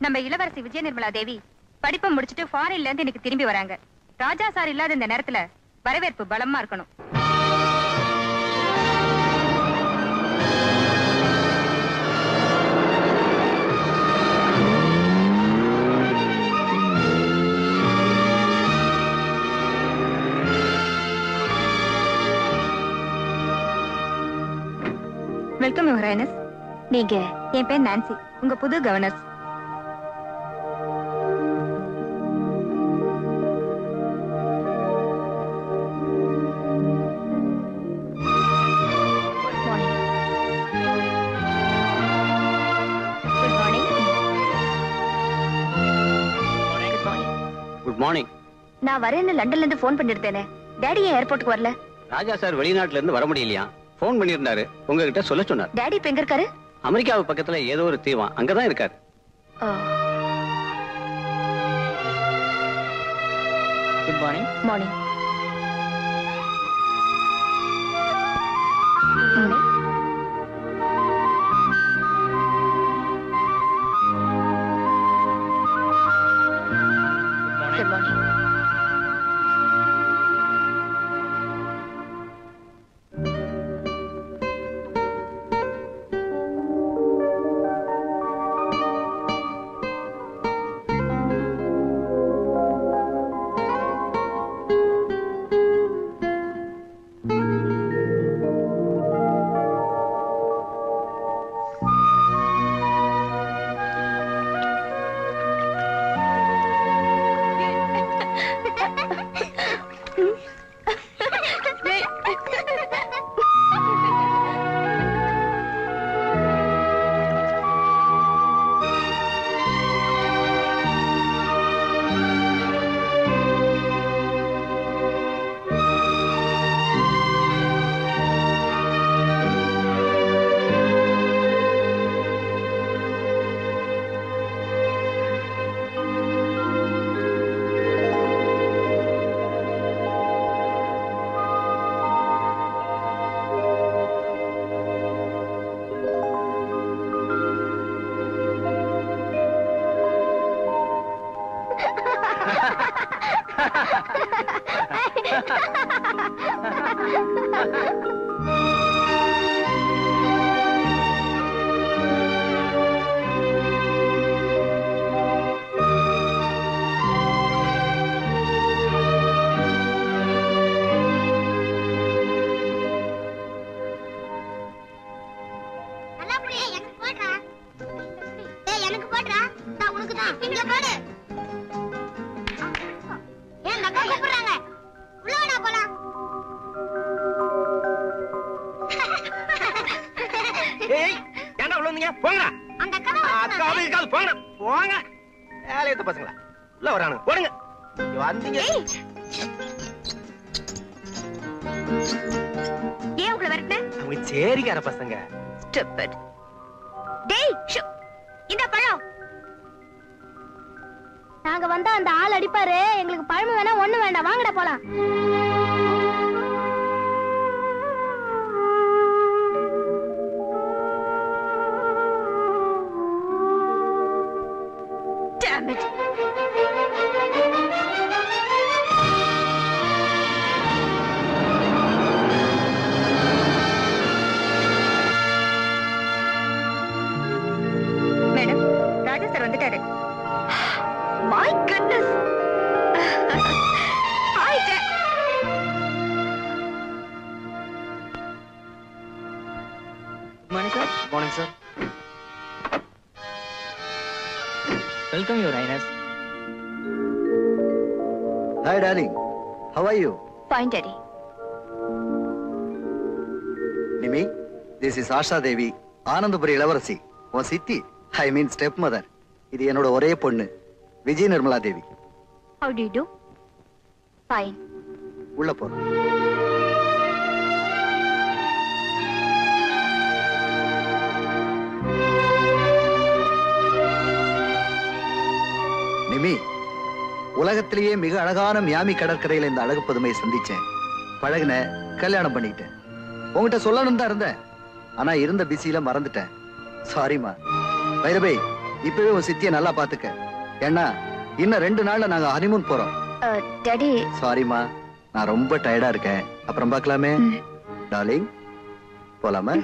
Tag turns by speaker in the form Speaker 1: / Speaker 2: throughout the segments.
Speaker 1: நம்ம இளவரசி விஜய நிர்மலா தேவி படிப்பை முடிச்சிட்டு ஃபாரின்ல இருந்து இன்னைக்கு திரும்பி வராங்க. ராஜா சார் இல்லாத இந்த நேரத்துல வரவேற்பு பலமா இருக்கணும். Welcome your highness. நீங்க? என் பேர் நான்சி, உங்க புது கவர்னர்ஸ்.
Speaker 2: Good morning.
Speaker 3: நான் வரேன்னு லண்டன்ல இருந்து போன் பண்ணிருந்தேனே, டாடி ஏன் ஏர்போர்ட்டுக்கு வரல?
Speaker 2: ராஜா சார் வெளிநாட்டுல இருந்து வர முடியலையா, போன் பண்ணியிருந்தாரு, உங்ககிட்ட சொல்ல சொன்னார்.
Speaker 3: டாடி இப்ப எங்க இருக்காரு?
Speaker 2: அமெரிக்காவு பக்கத்துல ஏதோ ஒரு தீவா, அங்கதான் இருக்காரு.
Speaker 4: Good morning.
Speaker 3: Morning. Good morning. நாங்க வந்தா அந்த ஆள் அடிப்பாரு, எங்களுக்கு பழம் வேணா ஒண்ணு வேண்டாம், வாங்கடா போலாம். Damn it.
Speaker 1: Madam, Raja sir வந்துட்டாரு.
Speaker 3: My goodness. Hi, Dad.
Speaker 4: Good morning, sir. Good morning, sir. Welcome, Your Highness.
Speaker 5: Hi, darling. How are you?
Speaker 3: Fine, Daddy.
Speaker 5: Nimi, this is Asha Devi, Anandapuri இளவரசி. உன் சித்தி, I mean stepmother. இது என்னோட ஒரே பொண்ணு, Vijaya Nirmala Devi.
Speaker 3: How do you do? Fine.
Speaker 5: உள்ள போ. நிமி, உலகத்திலேயே மிக அழகான மியாமி கடற்கரையில இந்த அழகு பதுமையை சந்திச்சேன், பழகுன, கல்யாணம் பண்ணிட்டேன். உங்ககிட்ட சொல்லணும் தான் இருந்தேன், ஆனா இருந்த பிஸியில மறந்துட்டேன். சாரிமா. பை த வே, இப்பவே உன் சித்திய நல்லா பாத்துக்க. ஏன்னா இன்னும் 2 நாள்ல நாங்க ஹனிமூன் போறோம்.
Speaker 3: டாடி
Speaker 5: சாரிமா, நான் ரொம்ப டயர்டா இருக்கேன். அப்புறம் பார்க்கலாமே டார்லிங், போலாமா?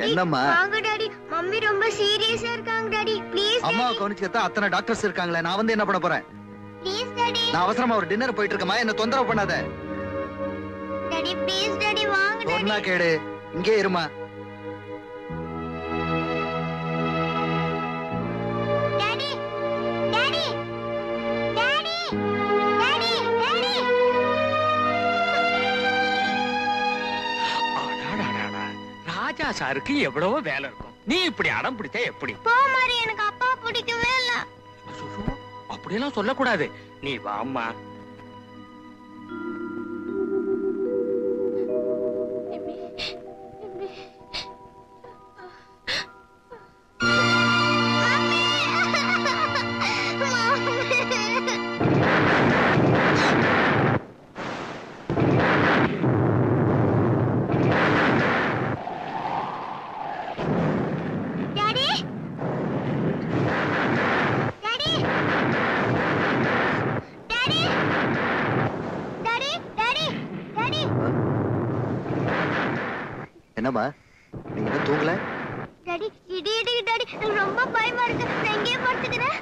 Speaker 5: என்னம்மா?
Speaker 3: வாங்க டாடி, மம்மி ரொம்ப சீரியஸா இருக்காங்க டாடி. ப்ளீஸ்
Speaker 5: அம்மா கவனிச்சுக்க அத்தனை டாக்டர்ஸ் இருக்காங்களே, நான் வந்து என்ன பண்ண போறேன்?
Speaker 3: Please daddy.
Speaker 5: நான் அவசரமா ஒரு டின்னர் போயிட்டு இருக்கேமா, என்ன தொந்தரவு பண்ணாத.
Speaker 3: டாடி ப்ளீஸ் டாடி வாங்க டாடி.
Speaker 5: சொன்னா கேடு, இங்கே இருமா.
Speaker 3: Daddy daddy daddy daddy daddy.
Speaker 6: Raja சாருக்கு எவ்வளவோ வேலை இருக்கும், நீ இப்படி அடம் பிடிச்சா எப்படி?
Speaker 3: போ மாதிரி, எனக்கு அப்பா பிடிக்கவே இல்ல.
Speaker 6: அப்படியெல்லாம் சொல்லக்கூடாது, நீ வாம்மா.
Speaker 5: என்னம்மா, நீங்க இன்னும் தூங்கல?
Speaker 3: டாடி இடி இடி டாடி, எனக்கு ரொம்ப பயமா இருக்கு. நான் இங்கேயே படுத்துக்கிறேன்.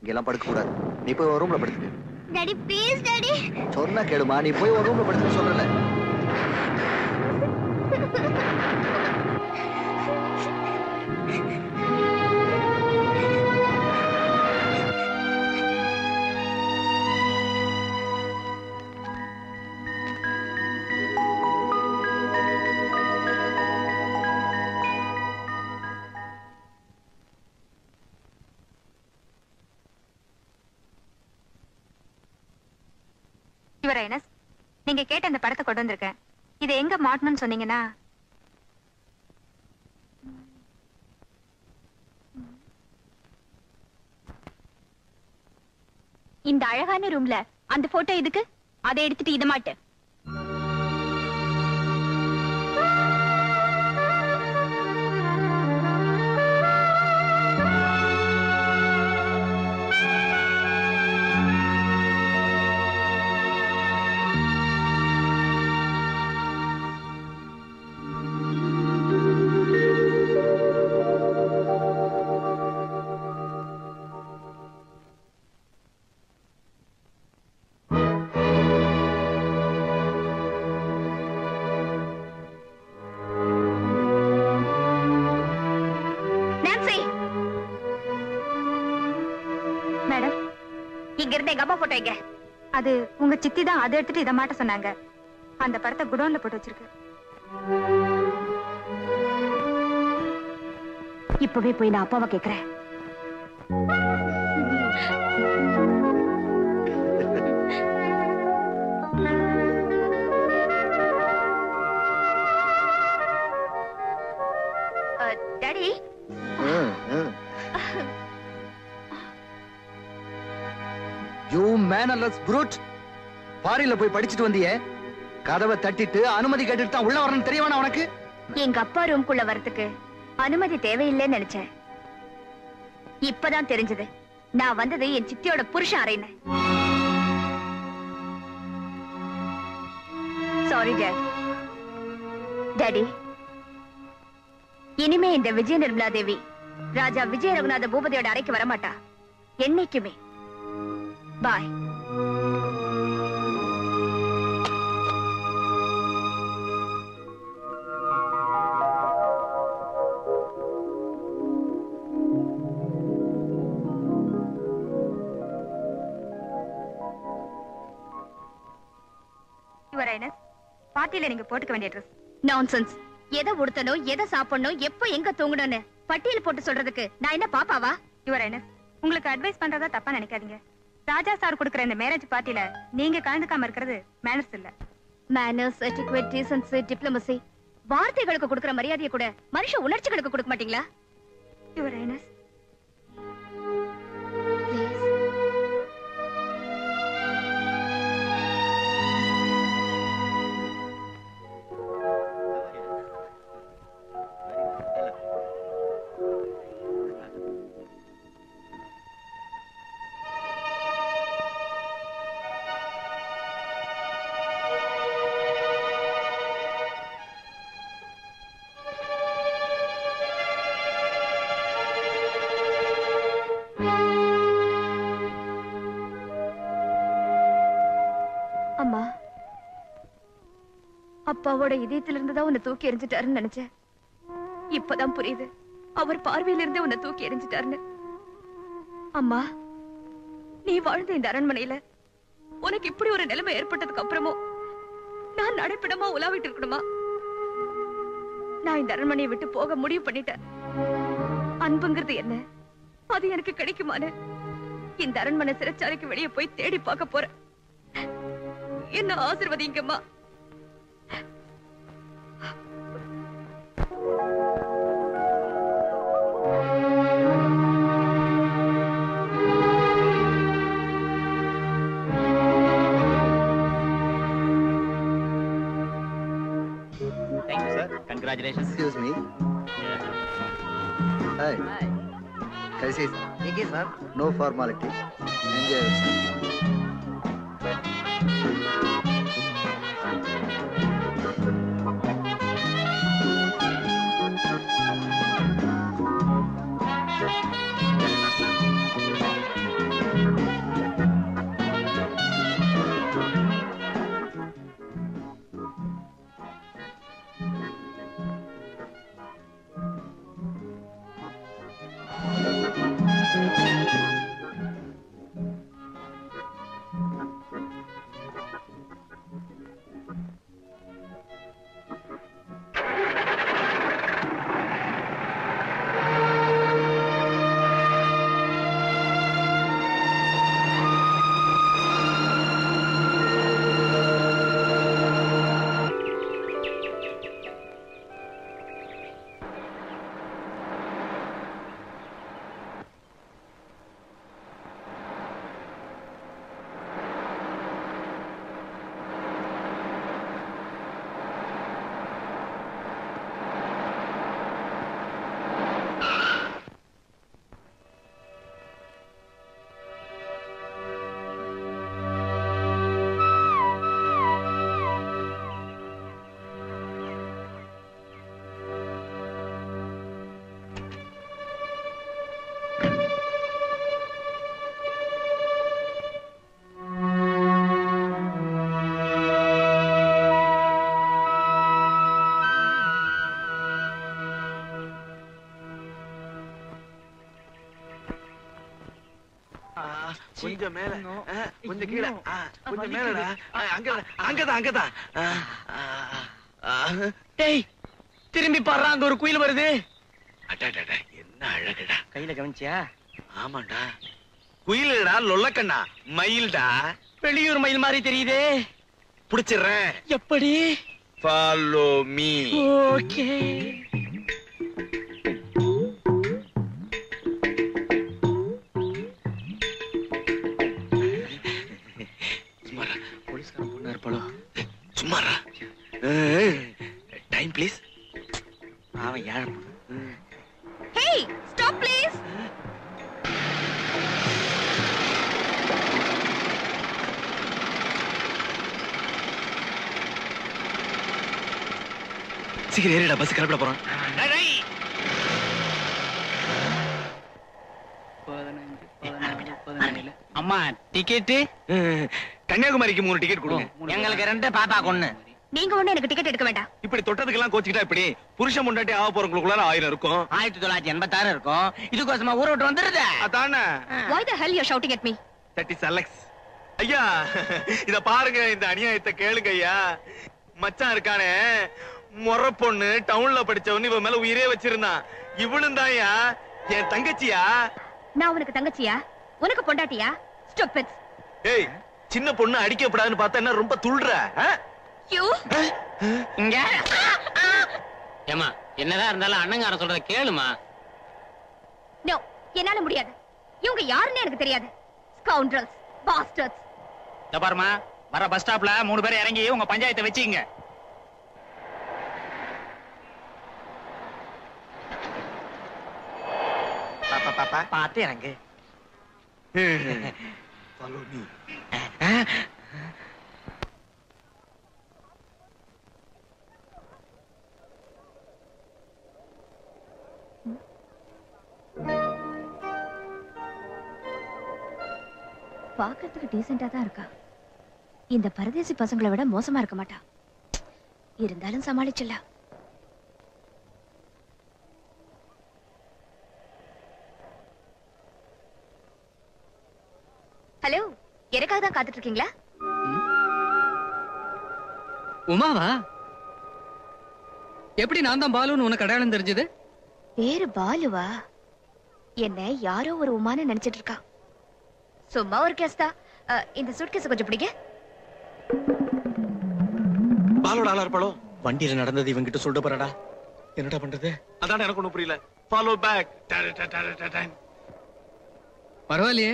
Speaker 5: இங்க எல்லாம் படுக்க கூடாது, நீ போய் ஒரு ரூம்ல படுத்துக்க.
Speaker 3: Daddy please daddy.
Speaker 5: சொன்னா கேளுமா, நீ போய் ஒரு ரூம்ல படுத்துக்க சொல்லல.
Speaker 1: யுவர் ஹைனஸ், நீங்க கேட்ட அந்த படத்தை கொண்டு வந்திருக்கேன். இதை எங்க மாட்டணும்னு சொன்னீங்கன்னா
Speaker 3: இந்த அழகான ரூம்ல அந்த போட்டோ எதுக்கு? அதை எடுத்துட்டு இத மாட்டு.
Speaker 1: அது உங்க சித்தி தான் அதை எடுத்துட்டு இதை மாட்ட சொன்னாங்க. அந்த படத்தை குடோன்ல போட்டு வச்சிருக்கு.
Speaker 3: இப்பவே போய் நான் அப்பாவை கேக்குறேன்.
Speaker 1: டாடி,
Speaker 5: யூ மேனர்லெஸ் ப்ரூட், பாரியில போய் படிச்சுட்டு வந்தியே, கதவை தட்டிட்டு அனுமதி கேட்டுட்டு தான் உள்ள வரணும் தெரியவானா உனக்கு?
Speaker 3: எங்க அப்பா ரூம்குள்ள வரதுக்கு
Speaker 1: அனுமதி தேவையில்லைன்னு நினைச்சேன். இப்பதான் தெரிஞ்சது நான் வந்தது என் சித்தியோட புருஷன் அறைன்னு. Sorry daddy. இனிமே இந்த விஜய நிர்மலா தேவி ராஜா விஜய ரகுநாத பூபதியோட அறைக்கு வரமாட்டா என்னைக்குமே. பாய். பார்ட்டியில நீங்க போட்டுக்க வேண்டிய ட்ரெஸ். நான்சென்ஸ். எதை உடுத்தணும், எதை சாப்பிடணும், எப்போ எங்க தூங்கணும்னு பட்டியல் போட்டு சொல்றதுக்கு நான் என்ன பாப்பாவா? யுவர் ஹைனஸ், உங்களுக்கு அட்வைஸ் பண்றதா தப்பா நினைக்காதீங்க. ராஜா சார் கொடுக்கிற இந்த மேரேஜ் பார்ட்டில நீங்க கலந்துக்காம இருக்கிறது மேனர்ஸ் இல்ல. மேனர்ஸ், எட்டிக்வெட், டீசன்சி, டிப்ளமசி, வார்த்தைகளுக்கு கொடுக்கிற மரியாதையை கூட மனுஷ உணர்ச்சிகளுக்கு கொடுக்க மாட்டீங்களா? Your highness please. அம்மா, அப்பாவோட இதயத்திலிருந்து தான் உன்னை தூக்கி எறிஞ்சிட்டாருன்னு நினைச்சேன். இப்பதான் புரியுது அவர் பார்வையிலிருந்தே உன்னை தூக்கி எறிஞ்சிட்டாருன்னு. அம்மா, நீ வாழ்ந்த இந்த அரண்மனையில உனக்கு இப்படி ஒரு நிலைமை ஏற்பட்டதுக்கு அப்புறமும் நான் நடைப்பிடமா உலாவிட்டு இருக்கணுமா? நான் இந்த அரண்மனையை விட்டு போக முடிவு பண்ணிட்டேன். அன்புங்கிறது என்ன, அது எனக்கு கிடைக்குமான்னு இந்த அரண்மனை சிறைச்சாலைக்கு வெளியே போய் தேடி பார்க்க போறேன். என்ன ஆசீர்வதிங்கம்மா.
Speaker 4: Thank you, sir. Congratulations.
Speaker 5: Excuse me. Hi. कैसे ठीक है sir? No formality. Enjoy yourself.
Speaker 7: கொஞ்சம் மேல, கொஞ்சம் கீழே, கொஞ்சம் மேலடா. அங்கதான் அங்கதான்.
Speaker 4: டேய், திரும்பி பாரு, அங்க ஒரு குயில் வருது.
Speaker 7: அடடட, என்ன அழகுடா.
Speaker 4: கையில கவனிச்சியா?
Speaker 7: ஆமாண்டா, குயிலுடா, லொல்லக்கண்ணா, மயில்டா.
Speaker 4: வெளியூர் மயில் மாதிரி தெரியுதே.
Speaker 7: புடிச்சிடுறேன்.
Speaker 4: எப்படி?
Speaker 7: Follow me.
Speaker 4: ஓகே. போலீஸ்காரன் பொண்ணா இருப்பாளோ?
Speaker 7: சும்மாரா. Time please.
Speaker 4: அவன் ஏழை பொண்ணு.
Speaker 7: சீக்கிரம் ஏறிடா, பஸ் கிளப்பிட போறோம்.
Speaker 6: அம்மா டிக்கெட்டு
Speaker 7: கன்னியாகுமரிக்கு 3 டிக்கெட் கொடுங்க.
Speaker 4: எங்களுக்கு 2 பாப்பா கொன்னு.
Speaker 1: நீங்க ஒண்ணு எனக்கு டிக்கெட் எடுக்க வேண்டாம்.
Speaker 7: இப்படி தொட்டதுக்கெல்லாம் கோச்சிக்கிட்டா இப்படி புருஷன் முன்னாடி ஆக போறவங்களுக்குள்ள 1000 இருக்கும்.
Speaker 4: 1986 இருக்கும். இதுக்கோசமா ஊரை விட்டு வந்துருத.
Speaker 7: அதானே.
Speaker 1: Why the hell you're shouting at me?
Speaker 7: That is Alex. ஐயா இத பாருங்க, இந்த அநியாயத்தை கேளுங்க ஐயா. மச்சான் இருக்கானே மொற பொண்ணு, டவுன்ல படிச்சவன்னு இவன் மேல உயிரே வச்சிருந்தான். இவளும் தான்யா என் தங்கச்சியா.
Speaker 1: நான் உனக்கு தங்கச்சியா? உனக்கு பொண்டாட்டியா? Stupid.
Speaker 7: ஏய், சின்ன பொண்ணு அடிக்கப்படாதுன்னு பார்த்தா என்ன ரொம்ப துள்ளுற?
Speaker 1: You?
Speaker 4: இங்க
Speaker 6: ஏமா என்னதான் இருந்தாலும் அண்ணங்காரன் சொல்றத கேளுமா.
Speaker 1: No, என்னால முடியாது. இவங்க யாருன்னு எனக்கு தெரியாது. Scoundrels, bastards.
Speaker 6: பாருமா, வர பஸ் ஸ்டாப்ல 3 பேர் இறங்கி உங்க பஞ்சாயத்தை வச்சுங்க.
Speaker 7: பாப்பா பாப்பா
Speaker 4: பாத்து இறங்கு.
Speaker 7: follow me.
Speaker 1: பாக்கிறதுக்கு டீசென்ட்டா தான் இருக்கா. இந்த பரதேசி பசங்களை விட மோசமா இருக்க மாட்டா. இருந்தாலும் சமாளிச்சிடலாம். ஹலோ, எனக்காக தான் காத்துட்டு இருக்கீங்களா?
Speaker 8: உமாவா? எப்படி நான் தான் பாலுன்னு உனக்கு அடையாளம் தெரிஞ்சது?
Speaker 1: பேரு பாலுவா? என்ன யாரோ ஒரு உமான்னு நினைச்சிட்டு இருக்கா. சும்மா ஒரு கேஸ் தான். இந்த சூட்கேஸ் கொஞ்சம் பிடிங்க.
Speaker 7: பாலோட ஆளா இருப்பாளோ?
Speaker 4: வண்டியில நடந்தது இவங்கிட்ட சொல்லிட்டு போறடா. என்னடா பண்றது?
Speaker 7: அதான் எனக்கு ஒண்ணும் புரியல. Follow back.
Speaker 8: பரவாயில்லையே,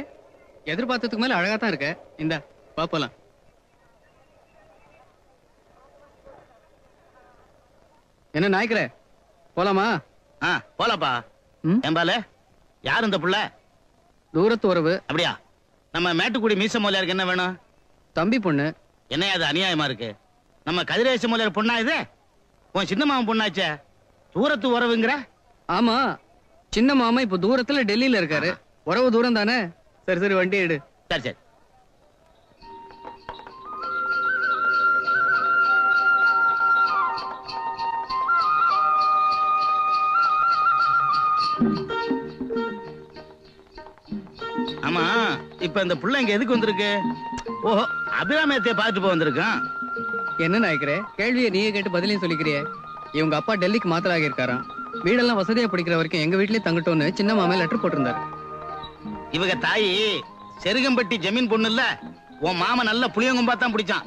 Speaker 8: எதிர்பார்த்ததுக்கு மேல அழகா தான் இருக்க. இந்த பாப்பலாம். என்ன நாய்க்கிற, போலாமா?
Speaker 4: போலப்பா. ஏம்பால, யார் இந்த புள்ள?
Speaker 8: தூரத்து உறவு.
Speaker 4: அப்படியா? நம்ம மேட்டுக்குடி மீச மோலியாருக்கு என்ன வேணும்?
Speaker 8: தம்பி பொண்ணு.
Speaker 4: என்ன அது அநியாயமா இருக்கு? நம்ம கதிரேச மோலியார் பொண்ணா இது? உன் சின்ன மாமன் பொண்ணாச்சே, தூரத்து உறவுங்கிற?
Speaker 8: ஆமா, சின்ன மாமா இப்ப தூரத்துல டெல்லியில இருக்காரு. உறவு தூரம் தானே. சரி சரி, வண்டி எடு.
Speaker 4: சரி சரி. ஆமா, இப்ப இந்த புள்ள இங்க எதுக்கு வந்திருக்கு? ஓஹோ, அபிராமியத்தை பார்த்துட்டு போய் வந்திருக்கான்.
Speaker 8: என்ன நாய்க்கிறே, கேள்வியை நீயே கேட்டு பதிலையும் சொல்லிக்கிறியே. இவங்க அப்பா டெல்லிக்கு மாத்தலாகி இருக்காராம். வீடெல்லாம் வசதியா பிடிக்கிற வரைக்கும் எங்க வீட்லயே தங்கட்டோன்னு சின்ன மாமா லெட்டர் போட்டிருந்தாரு.
Speaker 4: இவங்க தாயி செருகம்பட்டி ஜமீன் பொண்ணு இல்ல, உன் மாமா நல்ல புளியங்கும்பா தான் பிடிச்சான்.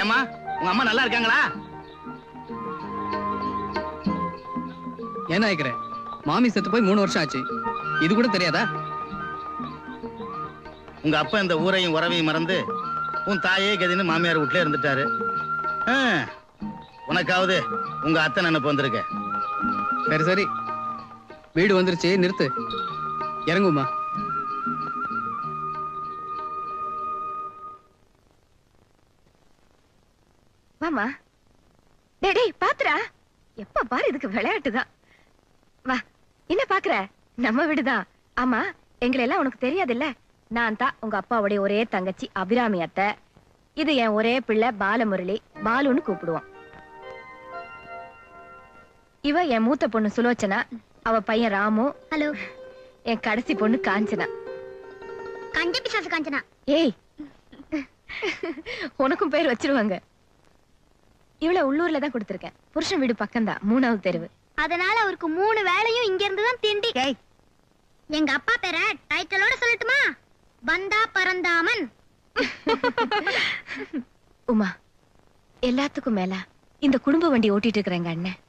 Speaker 4: ஏமா, உங்க அம்மா நல்லா இருக்காங்களா?
Speaker 8: என்ன நாய்க்கிறே, மாமி செத்து போய் 3 வருஷம் ஆச்சு. இது கூட தெரியாதா?
Speaker 4: உங்க அப்பா இந்த ஊரையும் உறவையும் மறந்து உன் தாயே கதின்னு மாமியார் வீட்டுல இருந்துட்டாரு. உனக்காவது உங்க அத்தை நினைப்பு வந்திருக்க.
Speaker 8: சரி சரி, வீடு வந்துருச்சு, நிறுத்து. இறங்குமா.
Speaker 1: வாமா. டேய் டேய், பாத்துறா. எப்ப பாரு இதுக்கு விளையாட்டுதான். வா, என்ன பாக்குற? நம்ம வீடுதான். ஆமா, எங்களை எல்லாம் உனக்கு தெரியாதுல்ல. நான் தான் உங்க அப்பாவுடைய ஒரே தங்கச்சி அபிராமி அத்தை. இது என் ஒரே பிள்ளை பாலமுரளி, பாலுன்னு கூப்பிடுவான். இவ என் மூத்த பொண்ணு சுலோச்சனா, அவ பையன் ராமு. ஹலோ. என் கடைசி பொண்ணு காஞ்சனா.
Speaker 3: கஞ்ச பிசாசு காஞ்சனா.
Speaker 1: ஏய், உனக்கும் பேர் வச்சிருவாங்க. இவள உள்ளூர்ல தான் கொடுத்திருக்கேன். புருஷன் வீடு பக்கம்தான், 3வது தெருவு.
Speaker 3: அதனால அவருக்கு 3 வேளையும் இங்க இருந்து தான் திண்டி. எங்க அப்பா பேர டைட்டிலோட சொல்லட்டுமா? வந்தா பரந்தாமன்.
Speaker 1: உமா, எல்லாத்துக்கும் மேல இந்த குடும்ப வண்டி ஓட்டிட்டு இருக்கிறேங்க அண்ணன்.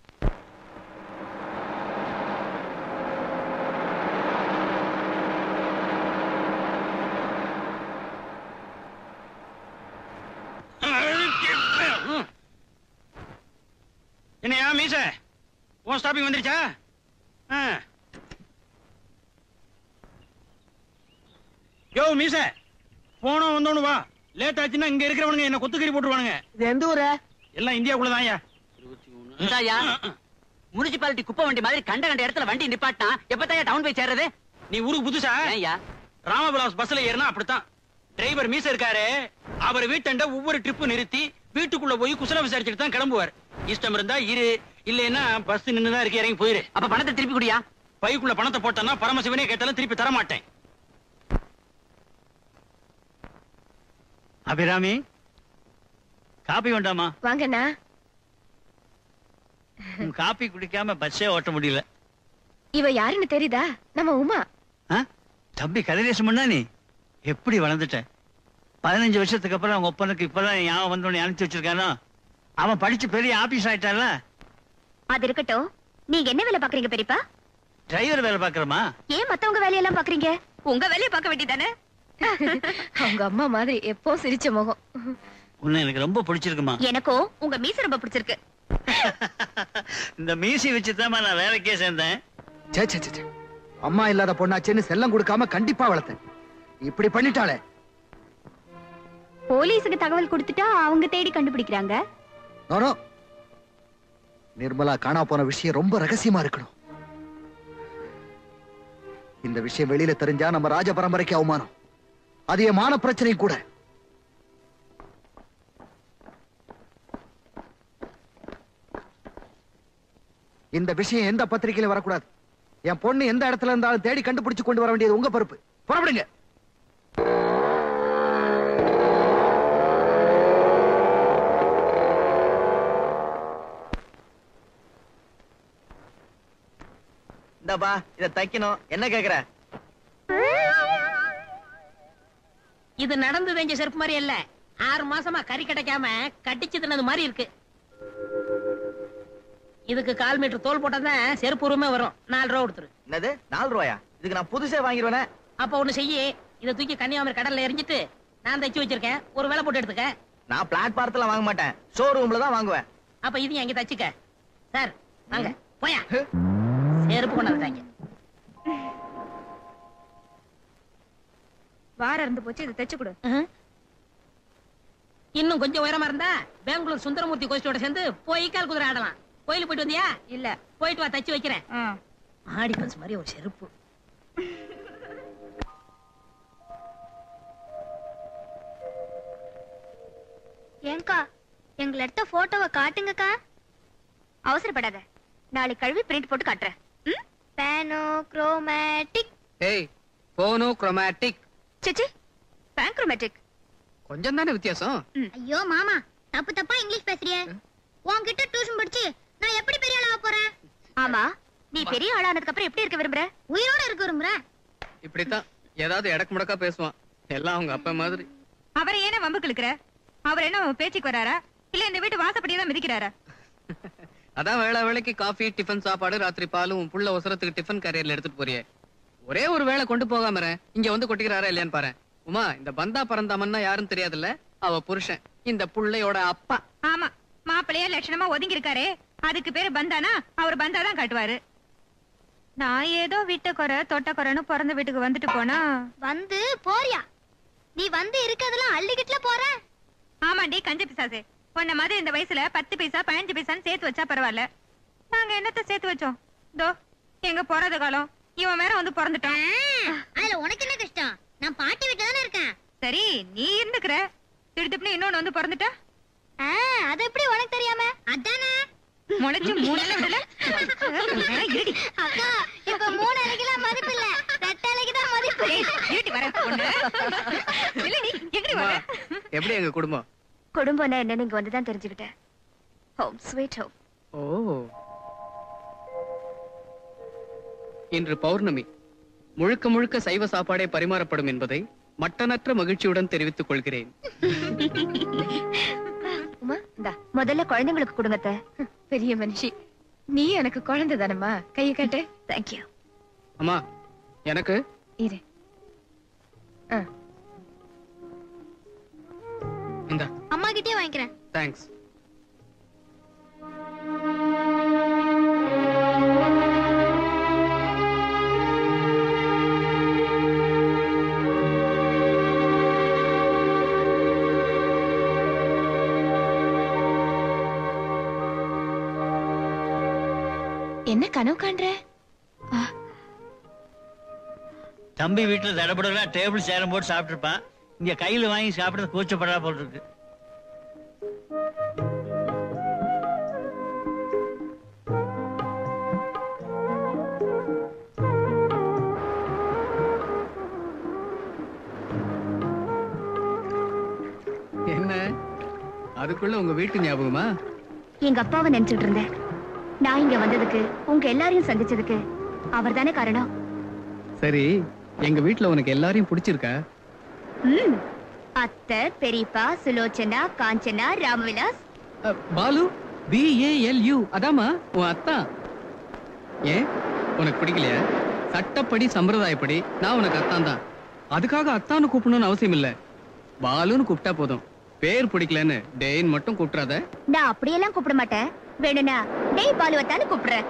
Speaker 6: என்னையா மீச, உன் ஸ்டாப்பிங் வந்துருச்சா? யோ மீச, போனோம் வந்தோன்னு வா. லேட் ஆச்சுன்னா இங்க இருக்கிறவனுங்க என்ன கொத்துக்கறி போட்டுருவானுங்க.
Speaker 4: இது எந்த ஊரு?
Speaker 6: எல்லாம் இந்தியாவுக்குள்ளதான். 21,
Speaker 9: இந்தாயா முனிசிபாலிட்டி குப்பை வண்டி மாதிரி கண்ட இடத்துல வண்டி நிப்பாட்டினா எப்பதாயா டவுன் போய் சேர்றது?
Speaker 6: நீ ஊருக்கு புதுசா?
Speaker 9: ஏன்யா?
Speaker 6: ராமவிலாஸ் பஸ்ல ஏறினா அப்படித்தான். டிரைவர் மீச இருக்காரு, அவர் வீட்டண்ட ஒவ்வொரு ட்ரிப்பு நிறுத்தி வீட்டுக்குள்ள போய் குசல விசாரிச்சுட்டு தான் கிளம்புவார். இஷ்டம் இருந்தா இரு, இல்லைன்னா பஸ் நின்னுதான் இருக்கு, இறங்கி போயிரு.
Speaker 9: அப்ப பணத்தை திருப்பி குடியா?
Speaker 6: பைக்குள்ள பணத்தை போட்டா பரமசிவனே கேட்டாலும் திருப்பி தர மாட்டேன்.
Speaker 10: அபிராமி, காப்பி வேண்டாமா?
Speaker 1: வாங்கண்ணா.
Speaker 10: காப்பி குடிக்காம பஸ்ஸே ஓட்ட முடியல.
Speaker 1: இவ யாருன்னு தெரியுதா? நம்ம உமா.
Speaker 10: தம்பி கதிரேசம் பண்ணா நீ எப்படி வளர்ந்துட்ட? 15 வருஷத்துக்கு அப்புறம் அவங்க ஒப்பனுக்கு இப்பதான் ஞாபகம் வந்தோன்னு அனுப்பிச்சு வச்சிருக்கானோ. அவன் படிச்சு பெரிய ஆபீஸ் ஆயிட்டான்ல.
Speaker 1: அது இருக்கட்டும், நீங்க என்ன வேலை பாக்குறீங்க பெரியப்பா?
Speaker 10: டிரைவர் வேலை பாக்குறமா?
Speaker 1: ஏன் மத்தவங்க வேலையெல்லாம் பாக்குறீங்க? உங்க வேலையை பார்க்க வேண்டியதானே? அவங்க அம்மா மாதிரி எப்போ சிரிச்ச முகம்.
Speaker 10: உன்னை எனக்கு ரொம்ப பிடிச்சிருக்குமா?
Speaker 1: எனக்கும் உங்க மீச ரொம்ப பிடிச்சிருக்கு.
Speaker 10: இந்த மீசி வச்சுதான் நான் வேலைக்கே சேர்ந்தேன்.
Speaker 5: அம்மா இல்லாத பொண்ணாச்சேன்னு செல்லம் கொடுக்காம கண்டிப்பா வளர்த்தேன். இப்படி பண்ணிட்டாளே.
Speaker 1: போலீஸுக்கு தகவல் கொடுத்துட்டா அவங்க தேடி கண்டுபிடிக்கிறாங்க.
Speaker 5: நோ, நிர்மலா காணா போன விஷயம் ரொம்ப ரகசியமா இருக்கணும். இந்த விஷயம் வெளியில தெரிஞ்சா நம்ம ராஜ பரம்பரைக்கு அவமானம். அது என் மான பிரச்சனை கூட. இந்த விஷயம் எந்த பத்திரிகையில வரக்கூடாது. என் பொண்ணு எந்த இடத்துல இருந்தாலும் தேடி கண்டுபிடிச்சு கொண்டு வர வேண்டியது உங்க பொறுப்பு. புறப்படுங்க.
Speaker 7: இந்தப்பா இத தைக்கணும். என்ன கேக்குற?
Speaker 11: இது நடந்து தெரிஞ்ச செருப்பு மாதிரி இல்ல. 6 மாசமா கறி கிடைக்காம கட்டிச்சு தின்னது மாதிரி இருக்கு. இதுக்கு 1/4 மீட்டர் தோல் போட்டதான் செருப்பு உரிமை வரும். 4 ரூபா கொடுத்துரு.
Speaker 7: என்னது 4 ரூபாயா? இதுக்கு நான் புதுசே வாங்கிடுவேனே.
Speaker 11: அப்ப ஒண்ணு செய்யி, இதை தூக்கி கன்னியாகுமரி கடல்ல எரிஞ்சிட்டு நான் தைச்சு வச்சிருக்கேன், ஒரு வேலை போட்டு எடுத்துக்க.
Speaker 7: நான் பிளாட்பாரத்துல வாங்க மாட்டேன், ஷோரூம்ல தான் வாங்குவேன்.
Speaker 11: அப்ப இது அங்க தச்சுக்க. சார் வாங்க போயா. செருப்பு கொண்டாந்துட்டாங்க.
Speaker 1: வாரம் இருந்து போச்சு, இதை தைச்சு கொடு.
Speaker 11: இன்னும் கொஞ்சம் உயரமா இருந்தா பெங்களூர் சுந்தரமூர்த்தி கோஷ்டியோட சேர்ந்து போய் கால் குதிரை ஆடலாம். கோயிலுக்கு போயிட்டு வந்தியா?
Speaker 1: இல்ல.
Speaker 11: போயிட்டு வா, தச்சு வைக்கிறேன். ஆடி பஸ் மாதிரி ஒரு செருப்பு.
Speaker 3: ஏங்கா, எங்களை எடுத்த போட்டோவை காட்டுங்கக்கா.
Speaker 1: அவசரப்படாத, நாளைக்கு கழுவி பிரிண்ட் போட்டு காட்டுறேன்.
Speaker 3: பேனோ குரோமேட்டிக்.
Speaker 8: ஏய், போனோ குரோமேட்டிக்.
Speaker 1: சிச்சி, பேங்க்ரோமேட்டிக்.
Speaker 8: கொஞ்சம் தானே வித்தியாசம்.
Speaker 3: ஐயோ மாமா, தப்பு தப்பா இங்கிலீஷ் பேசுறியே. உன்கிட்ட டியூஷன் படிச்சு நான் எப்படி பெரிய ஆளா போறேன்?
Speaker 1: ஆமா, நீ பெரிய ஆளானதுக்கு அப்புறம் எப்படி இருக்க விரும்புற?
Speaker 3: உயிரோட இருக்க விரும்புறேன்.
Speaker 8: இப்படித்தான் ஏதாவது எடக்கு முடக்கா பேசுவான். எல்லாம் அவங்க அப்பா மாதிரி.
Speaker 1: அவரை ஏன வம்புக்கு இழுக்கிற? அவர் என்ன பேச்சுக்கு வராரா, இல்ல இந்த வீட்டு வாசப்படியே தான் மிதிக்கிறாரா?
Speaker 8: அதான் வேளை வேளைக்கு காஃபி, டிஃபன் சாப்பாடு, ராத்திரி பாலும் புள்ள அவசரத்துக்கு டிஃபன் கேரியர்ல எடுத்துட்டு போறியே. ஒரே ஒரு வேளை கொண்டு போகாம இங்க வந்து கொட்டிக்கிறாரா இல்லையான்னு பாரு. உமா, இந்த பந்தா பறந்தாமன்னா யாரும் தெரியாதுல்ல, அவ புருஷன், இந்த புள்ளையோட அப்பா.
Speaker 1: ஆமா, மாப்பிள்ளையா லட்சணமா ஒதுங்கி இருக்காரு. அதுக்கு பேரு பந்தானா? அவர் பந்தா தான் காட்டுவாரு. நான் ஏதோ வீட்ட குறை தொட்ட குறைன்னு பிறந்த வீட்டுக்கு வந்துட்டு போனா
Speaker 3: வந்து போறியா? நீ வந்து இருக்கதெல்லாம் அள்ளிக்கிட்டுல போற.
Speaker 1: ஆமாண்டி கஞ்ச பிசாசே, உன்ன மாதிரி இந்த வயசுல 10 பைசா 15 பைசான்னு சேர்த்து வச்சா பரவாயில்ல. நாங்க என்னத்த சேர்த்து வச்சோம்? தோ எங்க பிறந்த காலம், இவன் வேற வந்து பிறந்துட்டான்.
Speaker 3: அதுல உனக்கு என்ன கஷ்டம்? நான் பாட்டி வீட்டுல தானே இருக்கேன்.
Speaker 1: சரி, நீ இருந்துக்கிற, திடுத்துப்புன்னு இன்னொன்னு வந்து பிறந்துட்டா.
Speaker 3: அது எப்படி உனக்கு தெரியாம? அதானே
Speaker 1: முளைச்சு 3 நாள் விடல.
Speaker 3: அக்கா, இப்ப 3 அலைக்கெல்லாம் மதிப்பு இல்ல, 2 அலைக்கு தான் மதிப்பு.
Speaker 1: வீட்டு வர பொண்ணு இல்ல, நீ எங்கடி வர?
Speaker 8: எப்படி எங்க குடும்பம்?
Speaker 1: குடும்பம்னா என்ன நீங்க வந்துதான் தெரிஞ்சுக்கிட்டேன். Home sweet home.
Speaker 8: ஓ, இன்று பௌர்ணமி. முழுக்க முழுக்க சைவ சாப்பாடே பரிமாறப்படும் என்பதை மட்டனற்ற மகிழ்ச்சியுடன் தெரிவித்துக் கொள்கிறேன்.
Speaker 1: முதல்ல குழந்தைங்களுக்கு கொடுங்கத்த. பெரிய மனுஷி நீ, எனக்கு குழந்தை தானம்மா. கையை காட்டு. தேங்க்யூ.
Speaker 8: அம்மா, எனக்கு
Speaker 1: இரு.
Speaker 8: இந்த
Speaker 3: அம்மா கிட்டே வாங்கிக்கிறேன்.
Speaker 8: தேங்க்ஸ்.
Speaker 1: என்ன கனவு காண்ற?
Speaker 10: தம்பி வீட்டுல தடபடலாம் டேபிள் சேரம் போட்டு சாப்பிட்டு இருப்பான். இங்க கையில வாங்கி சாப்பிடுறது கூச்சப்படா போல் இருக்கு.
Speaker 8: என்ன அதுக்குள்ள உங்க வீட்டு ஞாபகமா?
Speaker 1: எங்க அப்பாவை நினைச்சிட்டு இருந்தேன். நான் இங்க வந்ததுக்கு, உங்க எல்லாரையும் சந்திச்சதுக்கு அவர் தானே காரணம்.
Speaker 8: சரி, எங்க வீட்டுல உனக்கு எல்லாரையும் பிடிச்சிருக்கா?
Speaker 1: அத்தை, பெரியப்பா, சுலோச்சனா, காஞ்சனா, ராமவிலாஸ்.
Speaker 8: பாலு, BALU அதாமா உன் அத்தா. ஏன் உனக்கு பிடிக்கலையா? சட்டப்படி சம்பிரதாயப்படி நான் உனக்கு அத்தான் தான். அதுக்காக அத்தான்னு கூப்பிடணும்னு அவசியம் இல்ல. பாலுன்னு கூப்பிட்டா போதும். பேர் பிடிக்கலன்னு டேன்னு மட்டும் கூப்பிடாத.
Speaker 1: நான் அப்படியெல்லாம் கூப்பிட மாட்டேன். வேணும்னா டேய் பாலுவத்தான்னு கூப்பிடுறேன்.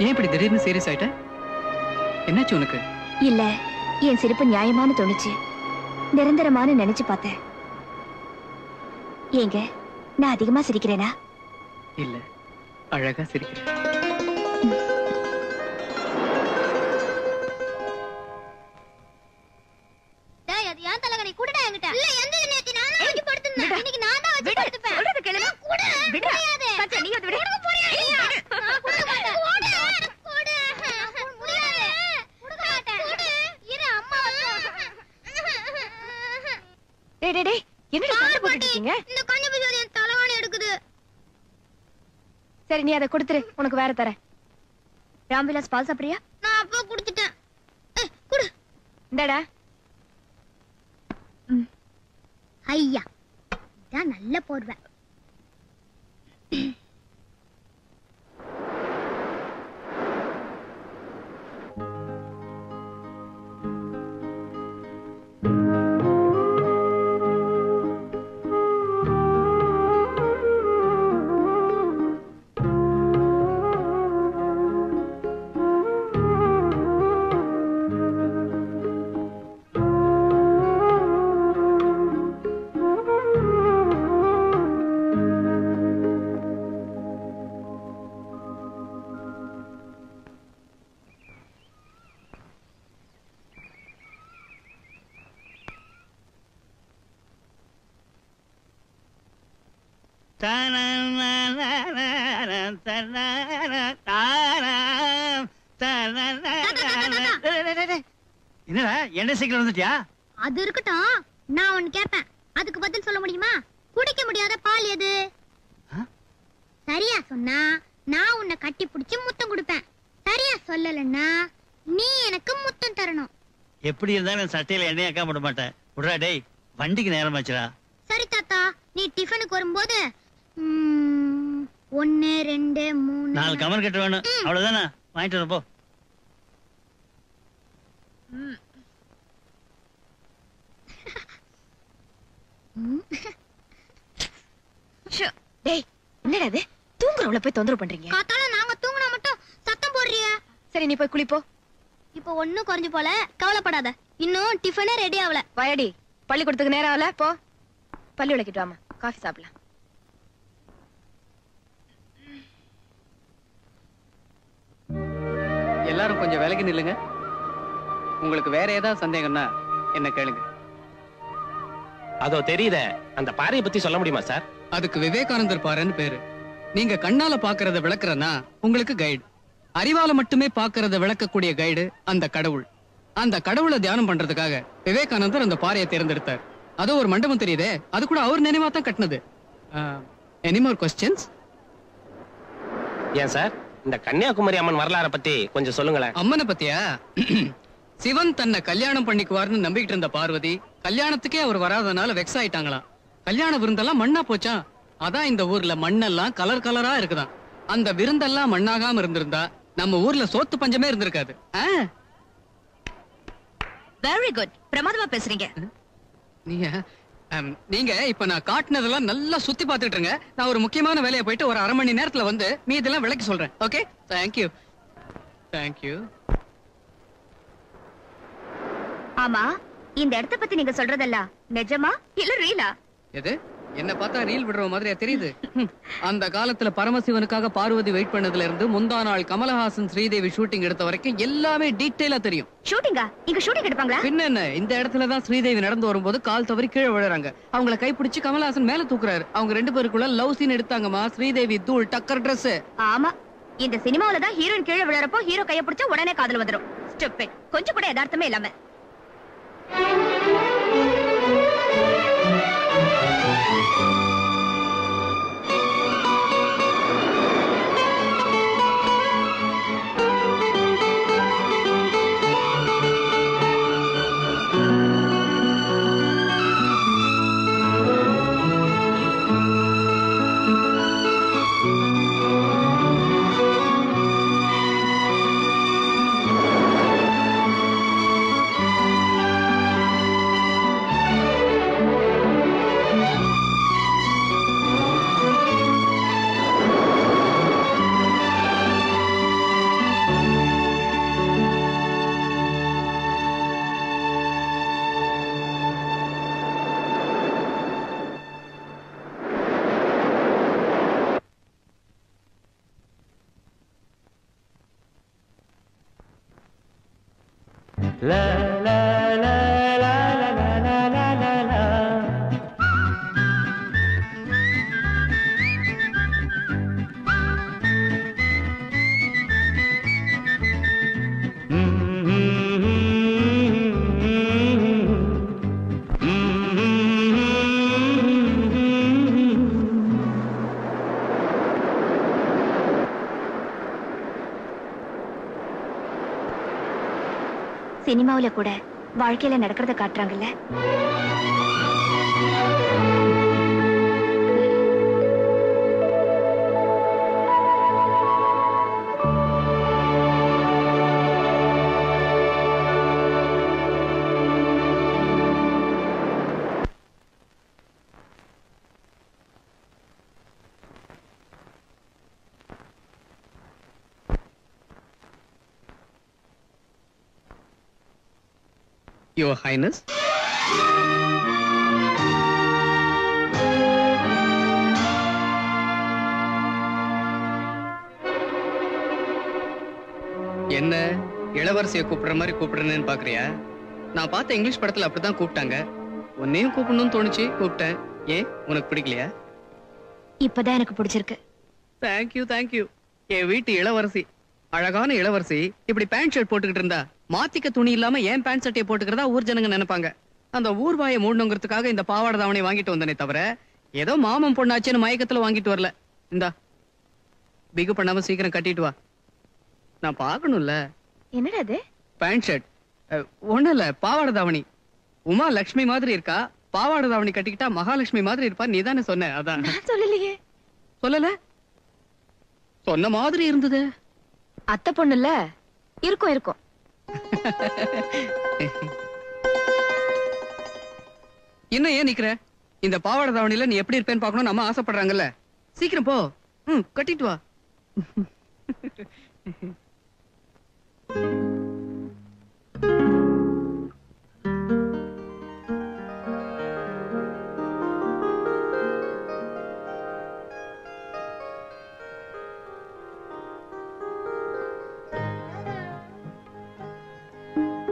Speaker 8: ஏன் இப்படி திடீர்னு சீரியஸ் ஆயிட்ட? என்னாச்சு உனக்கு?
Speaker 1: இல்ல, என் சிரிப்பு நியாயமான தோணுச்சு. நிரந்தரமான நினைச்சு பார்த்தேன். ஏங்க, நான் அதிகமா சிரிக்கிறேனா?
Speaker 8: இல்ல, அழகா சிரிக்கிறேன்.
Speaker 3: டேய், அது ஏன் தலகணை கூடடா என்கிட்ட. இல்ல, எந்த நேத்தி நானே வச்சு படுத்துறேன். இன்னைக்கு நான் தான் வச்சு படுத்துப்பேன். சொல்றது கேளு. கூட முடியாது. சச்சா, நீ வந்து விடு. எனக்கு புரியலையா? நான் கூட மாட்டேன். கூட முடியாது. கொடுக்க மாட்டேன். இரு, அம்மா வரட்டும்.
Speaker 1: டேய் டேய் டேய், என்னடா சண்டை போட்டுட்டு இருக்கீங்க?
Speaker 3: இந்த கண்ணு பிசாசு என் தலகாணி எடுக்குது.
Speaker 1: சரி, நீ அதை கொடுத்துரு, உனக்கு வேற தரேன். ராம்விலாஸ், பால் சாப்பிடுறியா?
Speaker 3: நான் அப்பா குடிச்சிட்டேன். குடு.
Speaker 1: இந்தடா.
Speaker 3: ஐயா, இதான் நல்ல போர்வை.
Speaker 10: என்னடா என்ன சைக்கிள் வந்துட்டியா?
Speaker 3: அது இருக்கட்டும், நான் ஒன்னு கேட்பேன். அதுக்கு பதில் சொல்ல முடியுமா? குடிக்க முடியாத பால் எது? சரியா சொன்னா நான் உன்னை கட்டி பிடிச்சு முத்தம் கொடுப்பேன். சரியா சொல்லலன்னா நீ எனக்கு முத்தம் தரணும்.
Speaker 10: எப்படி இருந்தாலும் சட்டையில எண்ணெய் அக்கா போட மாட்டேன். விடுறா டேய், வண்டிக்கு நேரம் ஆச்சுடா.
Speaker 3: சரி தாத்தா, நீ டிஃபனுக்கு வரும்போது 1 2 3
Speaker 10: 4 கமர் கட்ட வேணும். அவ்வளவுதானே, வாங்கிட்டு வரப்போ.
Speaker 1: டேய், என்னடா இது? தூங்குறவள போய் தொந்தரவு பண்றீங்க.
Speaker 3: காத்தால நாங்க தூங்குனா மட்டும் சத்தம் போடுறியா?
Speaker 1: சரி, நீ போய் குளிப்போ.
Speaker 3: இப்போ ஒண்ணும் குறைஞ்சு போல, கவலைப்படாத. இன்னும் டிஃபனே ரெடி ஆகல.
Speaker 1: வயடி, பள்ளிக்கூடத்துக்கு நேரம் ஆகல. போ, பள்ளி விளக்கிட்டு வாமா, காஃபி சாப்பிடலாம்.
Speaker 8: எல்லாரும் கொஞ்சம் விலகி நில்லுங்க. உங்களுக்கு வேற ஏதாவது சந்தேகம்னா என்ன கேளுங்க.
Speaker 12: அதோ தெரியுதே, அந்த பாறையை பத்தி சொல்ல முடியுமா சார்?
Speaker 8: அதுக்கு விவேகானந்தர் பாறைன்னு பேரு. நீங்க கண்ணால பாக்குறத விளக்குறனா உங்களுக்கு கைடு. அறிவால மட்டுமே பாக்குறத விளக்கக்கூடிய கைடு அந்த கடவுள். அந்த கடவுளை தியானம் பண்றதுக்காக விவேகானந்தர் அந்த பாறையை தேர்ந்தெடுத்தார். அதோ ஒரு மண்டபம் தெரியுதே, அது கூட அவர் நினைவா தான் கட்டினது. Any more questions?
Speaker 12: ஏன் சார், இந்த கன்னியாகுமரி அம்மன் வரலாறை பத்தி கொஞ்சம் சொல்லுங்களேன்.
Speaker 8: அம்மனை பத்தியா? சிவன் தன்னை கல்யாணம் பண்ணிக்குவார்னு நம்பிக்கிட்டு இருந்த பார்வதி கல்யாணத்துக்கே அவர் வராதனால வெக்ஸ் ஆயிட்டாங்களாம். கல்யாண விருந்தெல்லாம் மண்ணா போச்சான். அதான் இந்த ஊர்ல மண்ணெல்லாம் கலர் கலரா இருக்குதான். அந்த விருந்தெல்லாம் மண்ணாகாம இருந்திருந்தா நம்ம ஊர்ல சோத்து பஞ்சமே இருந்திருக்காது.
Speaker 1: வெரி குட், பிரமாதமா பேசுறீங்க.
Speaker 8: நீங்க இப்ப நான் காட்டினதெல்லாம் நல்லா சுத்தி பாத்துட்டு இருங்க. நான் ஒரு முக்கியமான வேலையை போயிட்டு ஒரு 1/2 மணி நேரத்துல வந்து மீதெல்லாம் விளக்கி சொல்றேன். Okay, thank you. Thank you.
Speaker 1: ஆமா, இந்த இடத்த பத்தி நீங்க சொல்றதெல்லாம் நிஜமா இல்ல ரீலா?
Speaker 8: எது? என்ன பார்த்தா ரீல் விடுற மாதிரியா தெரியுது? அந்த காலத்துல பரமசிவனுக்காக பார்வதி வெயிட் பண்ணதுல இருந்து முந்தா நாள் கமலஹாசன் ஸ்ரீதேவி ஷூட்டிங் எடுத்த வரைக்கும் எல்லாமே டீடைலா தெரியும்.
Speaker 1: ஷூட்டிங்கா? இங்க ஷூட்டிங் எடுப்பாங்களா?
Speaker 8: பின்ன என்ன, இந்த இடத்துல தான் ஸ்ரீதேவி நடந்து வரும்போது கால் தவறி கீழே விழுறாங்க. அவங்கள கைப்பிடிச்சு கமலஹாசன் மேல தூக்குறாரு. அவங்க 2 பேருக்குள்ள லவ் சீன் எடுத்தாங்கமா. ஸ்ரீதேவி தூள் டக்கர் Dress.
Speaker 1: ஆமா, இந்த சினிமாவுல தான் ஹீரோயின் கீழே விழறப்போ ஹீரோ கைய பிடிச்சா உடனே காதல் வந்துரும். ஸ்டூபிட். கொஞ்சம் கூட யதார்த்தமே இல்லாம.
Speaker 13: La la la la la la la la la.
Speaker 1: சினிமாவுல கூட வாழ்க்கையில நடக்கிறத காட்டுறாங்கல்ல.
Speaker 8: Your Highness. என்ன இளவரசியை கூப்பிடுற மாதிரி கூப்பிடுறேன்னு பாக்குறியா? நான் பார்த்த இங்கிலீஷ் படத்துல அப்படிதான் கூப்பிட்டாங்க. உன்னையும் கூப்பிடணும்னு தோணுச்சு, கூப்பிட்டேன். ஏன், உனக்கு பிடிக்கலையா?
Speaker 1: இப்பதான் எனக்கு பிடிச்சிருக்கு.
Speaker 8: Thank you thank you. என் வீட்டு இளவரசி, அழகான இளவரசி இப்படி பேண்ட் ஷர்ட் போட்டுக்கிட்டு இருந்தா மாத்திக்க துணி இல்லாம ஏன் பேண்ட் சட்டையை போட்டுக்கிறதா ஊர் ஜனங்க நினைப்பாங்க. அந்த ஊர் வாயை மூடணுங்கிறதுக்காக இந்த பாவாடை தாவணை வாங்கிட்டு வந்தனே தவிர ஏதோ மாமன் பொண்ணாச்சுன்னு மயக்கத்துல வாங்கிட்டு வரல. இந்தா, பிகு பண்ணாம சீக்கிரம் கட்டிட்டு வா, நான் பாக்கணும்ல.
Speaker 1: என்னடா அது?
Speaker 8: Pant shirt. ஒண்ணும் இல்ல, பாவாடை தாவணி. உமா லட்சுமி மாதிரி இருக்கா, பாவாடை தாவணி கட்டிக்கிட்டா மகாலட்சுமி மாதிரி இருப்பா. நீ தானே சொன்ன? அதான்.
Speaker 1: சொல்லலையே.
Speaker 8: சொல்லல? சொன்ன மாதிரி இருந்தது.
Speaker 1: அத்தை பொண்ணுல இருக்கும் இருக்கும்.
Speaker 8: என்ன ஏன் நிக்கிற? இந்த பாவாடை தாவணியில நீ எப்படி இருப்பேன்னு பார்க்கணும் நம்ம ஆசைப்படுறாங்கல்ல. சீக்கிரம் போ, கட்டிட்டு வா.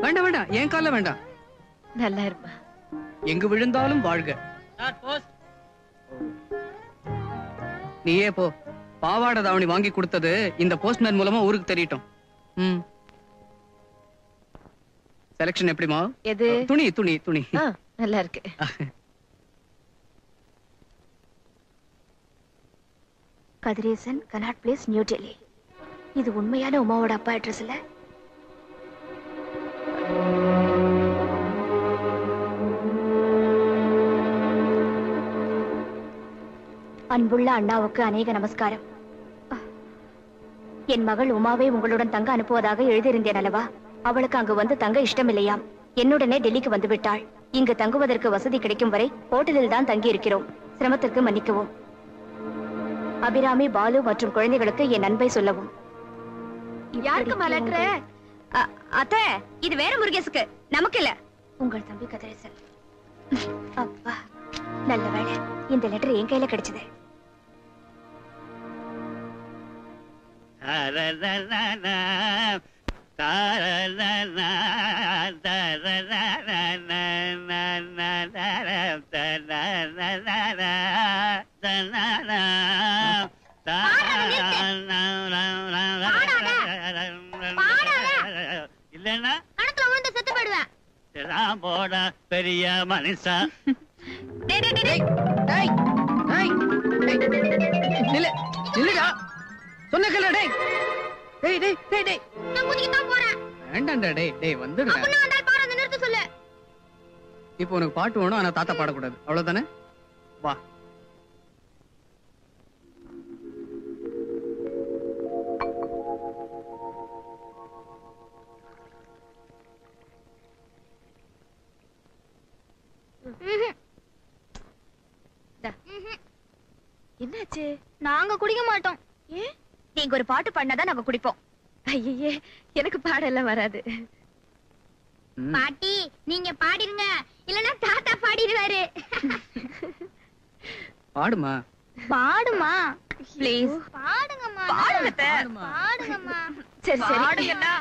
Speaker 8: வேண்டாம் வேண்டாம், என் கால வேண்டாம்.
Speaker 1: நல்லா இருப்பா.
Speaker 8: எங்கு விழுந்தாலும் வாழ்க. நீயே போ. பாவாடை தாவணி வாங்கி கொடுத்தது இந்த போஸ்ட்மேன் மூலமா ஊருக்கு தெரியட்டும். செலக்ஷன் எப்படிமா?
Speaker 1: எது?
Speaker 8: துணி துணி துணி
Speaker 1: நல்லா இருக்கு. Kathiresan, cannot place, new Delhi. இது உண்மையான உமாவோட அப்பா அட்ரஸ் இல்ல? அன்புள்ள அண்ணாவுக்கு அநேக நமஸ்காரம். என் மகள் உமாவை உங்களுடன் தங்க அனுப்புவதாக எழுதியிருந்தேன் அல்லவா? அவளுக்கு அங்கு வந்து தங்க இஷ்டம் இல்லையாம். என்னுடனே டெல்லிக்கு வந்து விட்டாள். இங்கு தங்குவதற்கு வசதி கிடைக்கும் வரை ஹோட்டலில் தான் தங்கி இருக்கிறோம். சிரமத்திற்கு மன்னிக்கவும். அபிராமி, பாலு மற்றும் குழந்தைகளுக்கு என் அன்பை சொல்லவும். யாருக்குமா லெட்டர்? அத்தை, இது வேற முருகேசுக்கு, நமக்கு இல்ல. உங்கள் தம்பி கதிரேசன். அப்பா, நல்ல வேளை இந்த லெட்டர் என் கையில கிடைச்சது.
Speaker 3: இல்லன்னா கணத்துல விழுந்து செத்து போயிடுவேன்.
Speaker 10: போட பெரிய மனுஷா.
Speaker 8: சொன்ன கேளு. டேய் டேய் டேய் டேய் டேய்,
Speaker 3: நான் குதிக்க தான் போறேன்.
Speaker 8: வேண்டாம்டா. டேய் டேய் வந்துடுடா.
Speaker 3: அப்ப நான் அந்த பாரு நிறுத்த சொல்லு.
Speaker 8: இப்போ உனக்கு பாட்டு வேணும், ஆனா தாத்தா பாடக்கூடாது, அவ்வளவுதானே? வா.
Speaker 1: என்னாச்சு?
Speaker 3: நாங்க குடிக்க மாட்டோம்.
Speaker 1: ஏன்? நீங்க ஒரு பாட்டு பாடினாதான் நாங்க குடிப்போம். ஐயே, எனக்கு பாடெல்லாம் வராது.
Speaker 3: பாட்டி, நீங்க பாடிருங்க, இல்லனா தாத்தா பாடிடுவாரு.
Speaker 8: பாடுமா.
Speaker 3: பாடுமா
Speaker 1: ப்ளீஸ்.
Speaker 3: பாடுங்கம்மா. பாடுங்கம்மா.
Speaker 1: சரி சரி பாடுங்கண்ணா.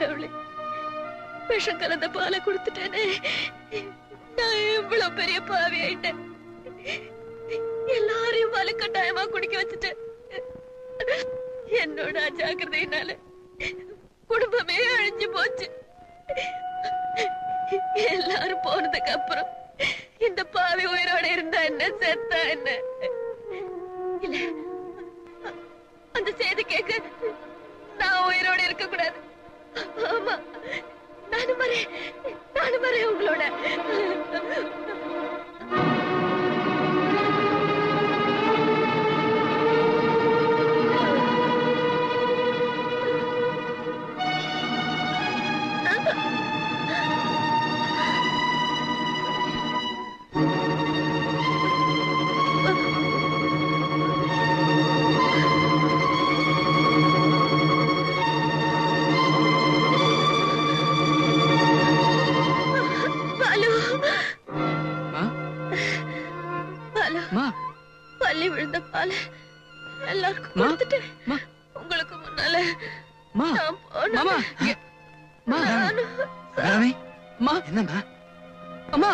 Speaker 1: கடவுளே, விஷம் கலந்த பாலை கொடுத்துட்டேனே. நான் இவ்வளவு பெரிய பாவி ஆயிட்டேன். எல்லாரையும் வலுக்கட்டாயமா குடிக்க வச்சுட்டேன். என்னோட அஜாக்கிரதையினால குடும்பமே அழிஞ்சு போச்சு. எல்லாரும் போனதுக்கு அப்புறம் இந்த பாவி உயிரோட இருந்தா என்ன, செத்தா என்ன? இல்ல, அந்த செய்தி கேட்க நான் உயிரோட இருக்க கூடாது. ஆமா, நானும் வரேன் உங்களோட. பள்ளி விழுந்த பால எல்லாருக்கும் கொடுத்துட்டு உங்களுக்கு முன்னால
Speaker 8: என்னம்மா? அம்மா,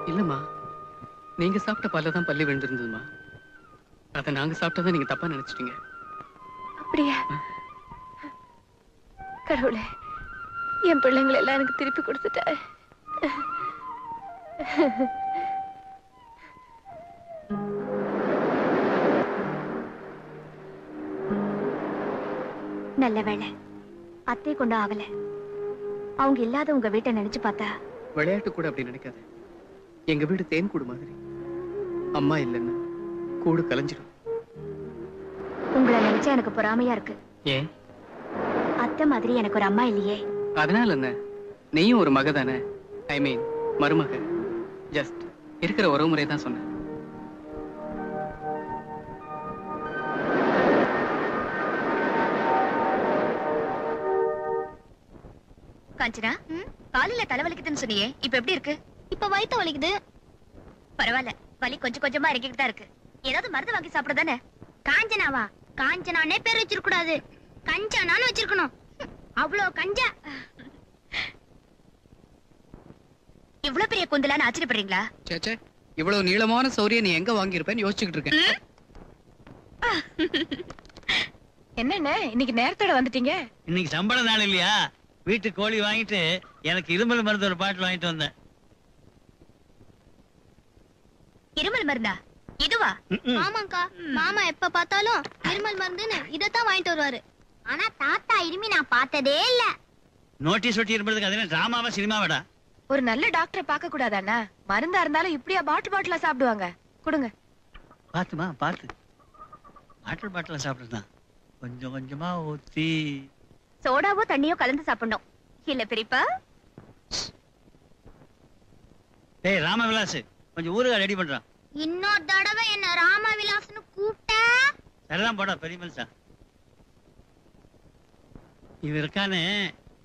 Speaker 8: இல்லம்மா, நீங்க சாப்பிட்ட பால்ல தான் பல்லி விழுந்திருந்ததுமா. அத நாங்க சாப்பிட்டதை நீங்க தப்பா நினைச்சிட்டீங்க.
Speaker 1: அப்படியா? கடவுளே, என் பிள்ளைங்களை எல்லாம் எனக்கு திருப்பி கொடுத்துட்ட. நல்ல வேளை அத்தை கொண்டு ஆகல. அவங்க இல்லாத உங்க வீட்டை நினைச்சு பார்த்தா.
Speaker 8: விளையாட்டு கூட அப்படி நினைக்காத. எங்க வீடு தேன் கூடு மாதிரி. அம்மா இல்லைன்னா கூடு கலைஞ்சிடும்.
Speaker 1: உங்களை நினைச்சா எனக்கு பொறாமையா இருக்கு.
Speaker 8: ஏன்?
Speaker 1: அத்தை மாதிரி எனக்கு ஒரு அம்மா இல்லையே.
Speaker 8: அதனால என்ன, நீயும் ஒரு மக தானே. ஐ மீன் மருமக. ஜஸ்ட் இருக்கிற உறவு முறை தான் சொன்னேன்.
Speaker 1: காஞ்சனா, காலையில தலைவலிக்குதுன்னு சொன்னியே, இப்ப எப்படி இருக்கு?
Speaker 3: இப்ப வயித்து வலிக்குது.
Speaker 1: பரவாயில்ல, வலி கொஞ்சம் கொஞ்சமா இறங்கிட்டு தான் இருக்கு. ஏதாவது மருந்து வாங்கி சாப்பிடுறதானே?
Speaker 3: காஞ்சனாவா? காஞ்சனானே பேர் வச்சிருக்க கூடாது, கஞ்சானான்னு வச்சிருக்கணும். அவ்வளவு கஞ்சா.
Speaker 1: இவ்வளவு பெரிய குந்தலான்னு ஆச்சரியப்படுறீங்களா?
Speaker 8: சேச்சே, இவ்வளவு நீளமான சௌரியம் நீ எங்க வாங்கியிருப்பேன்னு யோசிச்சுக்கிட்டு இருக்கேன்.
Speaker 1: என்னண்ணே, இன்னைக்கு நேரத்தோட வந்துட்டீங்க?
Speaker 10: இன்னைக்கு சம்பள நாள் இல்லையா? வீட்டு கோழி வாங்கிட்டு எனக்கு இருமல் மருந்து ஒரு பாட்டில் வாங்கிட்டு வந்தேன்.
Speaker 1: இருமல் மருந்தா? இதுவா?
Speaker 3: ஆமாங்கா, மாமா எப்ப பார்த்தாலும் இருமல் மருந்துன்னு இதத்தான் வாங்கிட்டு வருவாரு. ஆனா தாத்தா இருமி நான் பார்த்ததே இல்ல.
Speaker 10: நோட்டீஸ் ஒட்டி இருப்பதுக்கு அது டிராமாவா சினிமாவடா?
Speaker 1: ஒரு நல்ல டாக்டரை பார்க்க கூடாதாண்ணா? மருந்தா இருந்தாலும் இப்படியா பாட்டிலா சாப்பிடுவாங்க? கொடுங்க.
Speaker 10: பாத்துமா பாத்து, பாட்டிலா சாப்பிடுதான். கொஞ்சம் கொஞ்சமா ஊத்தி.
Speaker 1: சோடாவோ தண்ணியோ கலந்து சாப்பிடணும் இல்ல பெரியப்பா?
Speaker 10: டேய் ராமவிலாஸ், கொஞ்சம் ஊறுகாய் ரெடி பண்றான்.
Speaker 3: இன்னொரு தடவை என்ன ராமவிலாஸ்னு கூப்பிட்ட
Speaker 10: சரிதான் போடா பெரிய மனுஷன். இவன் இருக்கானே,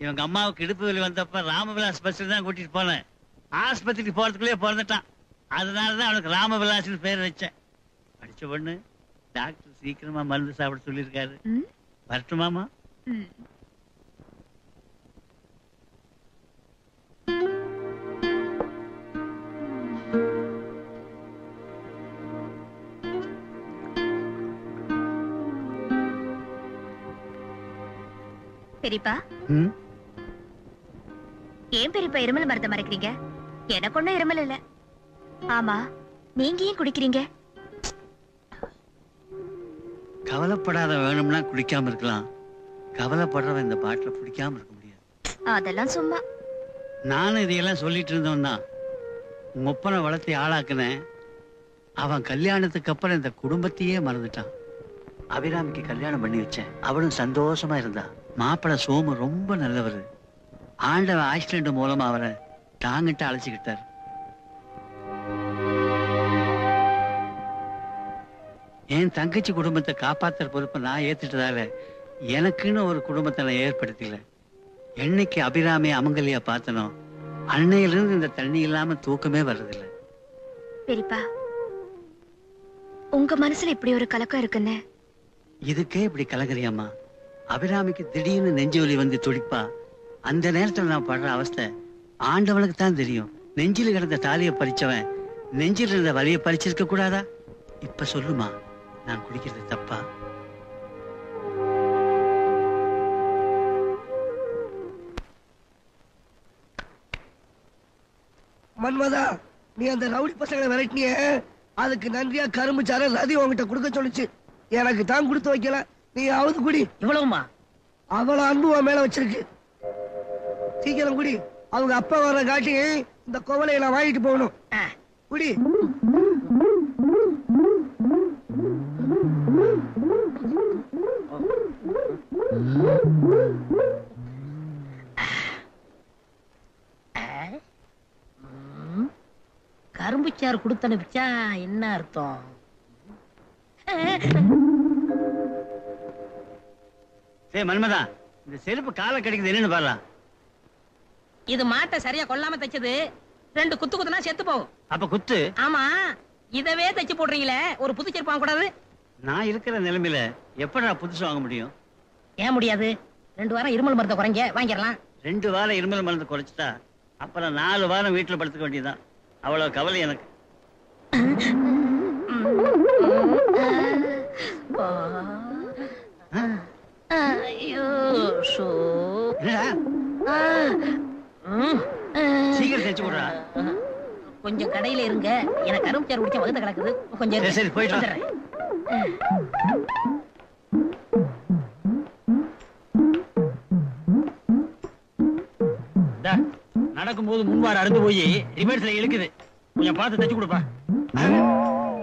Speaker 10: இவங்க அம்மாவுக்கு இடுப்பு வலி வந்தப்ப ராமவிலாஸ் பஸ்ல தான் கூட்டிட்டு போனேன். ஆஸ்பத்திரிக்கு போறதுக்குள்ளே பிறந்துட்டான். அதனாலதான் அவனுக்கு ராமவிலாசின்னு பேர் வச்சேன். படிச்ச பொண்ணு. டாக்டர் சீக்கிரமா மருந்து சாப்பிட சொல்லியிருக்காரு. வரட்டுமாமா?
Speaker 1: பெரியப்பா, ஏன் பெரியப்பா இருமல் மருந்த மறைக்கிறீங்க? எனக்கு ஒண்ணும் இருமல் இல்ல. ஆமா, நீங்க ஏன் குடிக்கிறீங்க?
Speaker 10: கவலைப்படாத வேணும்னா குடிக்காம இருக்கலாம். கவலைப்படுறவன் இந்த பாட்டில குடிக்காம இருக்க முடியாது.
Speaker 1: அதெல்லாம் சும்மா.
Speaker 10: நானும் இதையெல்லாம் சொல்லிட்டு இருந்தோம்னா உங்க ஒப்பனை வளர்த்தி ஆளாக்குனேன். அவன் கல்யாணத்துக்கு அப்புறம் இந்த குடும்பத்தையே மறந்துட்டான். அபிராமிக்கு கல்யாணம் பண்ணி வச்சேன். அவளும் சந்தோஷமா இருந்தா. மாப்பிள்ளை சோமு ரொம்ப நல்லவர். ஆண்டவன் ஆக்சிடென்ட் மூலமா அவரை தாங்கிட்ட அழைச்சிக்கிட்டார். என் தங்கச்சி குடும்பத்தை காப்பாத்துற பொறுப்பை நான் ஏத்துட்டதால எனக்குன்னு ஒரு குடும்பத்தை நான் ஏற்படுத்தல. என்னைக்கு அபிராமி அமங்கலியா பார்த்தனோ அன்னையிலிருந்து இந்த தண்ணி இல்லாம தூக்கமே வர்றதில்லை.
Speaker 1: பெரியப்பா, உங்க மனசுல இப்படி ஒரு கலக்கம் இருக்குன்னு
Speaker 10: இதுக்கே இப்படி கலகரியாமா? அபிராமிக்கு திடீர்னு நெஞ்சு வலி வந்து துடிப்பா. அந்த நேரத்துல நான் படுற அவஸ்தை ஆண்டவனுக்கு தான் தெரியும். நெஞ்சில கிடந்த தாலியை பறிச்சவன் நெஞ்சில் இருந்த வலியை பறிச்சிருக்க கூடாதா? இப்ப சொல்லுமா, நான் குடிக்கிறது தப்பா?
Speaker 14: மன்மதா, நீ அந்த ரவுடி பசங்களை விரட்டினிய, அதுக்கு நன்றியா கரும்பு சார ரதி உங்ககிட்ட கொடுக்க சொல்லுச்சு. எனக்கு தான் கொடுத்து வைக்கல. நீ அவது குடி.
Speaker 11: இவ்வளவுமா?
Speaker 14: அவ்வளவு அன்பு உன் மேல வச்சிருக்கு. சீக்கிரம் குடி. அவங்க அப்பா வர்ற காட்டி இந்த கோவலையை நான் வாங்கிட்டு போகணும். குடி.
Speaker 11: கரும்புச்சாறு கொடுத்து அனுப்பிச்சா என்ன அர்த்தம்?
Speaker 10: சரி மன்மதா, இந்த செருப்பு கால கிடைக்குது என்னன்னு பாரலாம்.
Speaker 11: இது மாட்டை சரியா கொல்லாம தைச்சது. 2 குத்து குத்துனா செத்து போகும்.
Speaker 10: அப்ப குத்து.
Speaker 11: ஆமா, இதவே தைச்சு போடுறீங்களே, ஒரு புது செருப்பு வாங்க கூடாது?
Speaker 10: நான் இருக்கிற நிலைமையில எப்படி நான் புதுசு வாங்க முடியும்?
Speaker 11: ஏன் முடியாது? 2 வாரம் இருமல் மருந்தை குறைங்க, வாங்கிடலாம்.
Speaker 10: 2 வாரம் இருமல் மருந்து குறைச்சிட்டா அப்புறம் 4 வாரம் வீட்டுல படுத்துக்க வேண்டியதுதான். அவ்வளவு கவலை எனக்கு. சீக்கிரம் தைச்சு விடுறா.
Speaker 11: கொஞ்சம் கடையில இருங்க, எனக்கு கரும்புச்சாறு குடிச்சா வகுத்த கிடக்குது. கொஞ்சம்
Speaker 10: சரி போயிட்டு
Speaker 6: நடக்கும்போது முன்வார அறுந்து போய் ரிவர்ஸ்ல இழுக்குது. கொஞ்சம் பார்த்து தச்சு கொடுப்பா.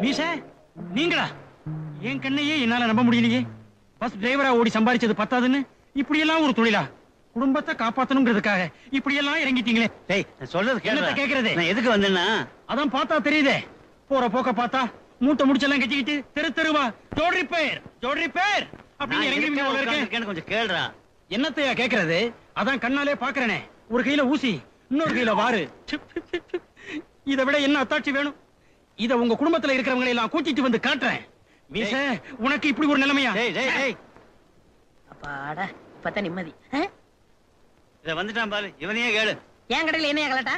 Speaker 6: மீச, நீங்களா? என் கண்ணையே என்னால நம்ப முடியலையே. பஸ் டிரைவரா ஓடி சம்பாதிச்சது பத்தாதுன்னு இப்படி எல்லாம் ஒரு தொழிலா? குடும்பத்தை காப்பாத்தணுங்கிறதுக்காக இப்படி எல்லாம் இறங்கிட்டீங்களே.
Speaker 10: டேய், நான் சொல்றது
Speaker 6: கேக்குறது.
Speaker 10: நான் எதுக்கு வந்தேன்னா,
Speaker 6: அதான் பார்த்தா தெரியுதே. போற போக்க பார்த்தா மூட்டை முடிச்செல்லாம் கட்டிக்கிட்டு தெரு தெருவா ஜோட் ரிப்பேர் அப்படின்னு இறங்கி
Speaker 10: கொஞ்சம் கேளுடா.
Speaker 6: என்னத்தையா கேக்குறது? அதான் கண்ணாலே பாக்குறேனே. ஒரு கையில ஊசி, இன்னொரு கையில வாரு. இதை விட என்ன அத்தாட்சி வேணும்? இத உங்க குடும்பத்துல இருக்கிறவங்களை எல்லாம் கூட்டிட்டு வந்து காட்டுறேன். மீச, உனக்கு இப்படி ஒரு நிலைமையா?
Speaker 11: அப்பாடா, இப்பதான் நிம்மதி.
Speaker 10: இத வந்துட்டான் பாரு, இவனையே கேளு.
Speaker 11: என் கடையில என்னையா கலட்டா?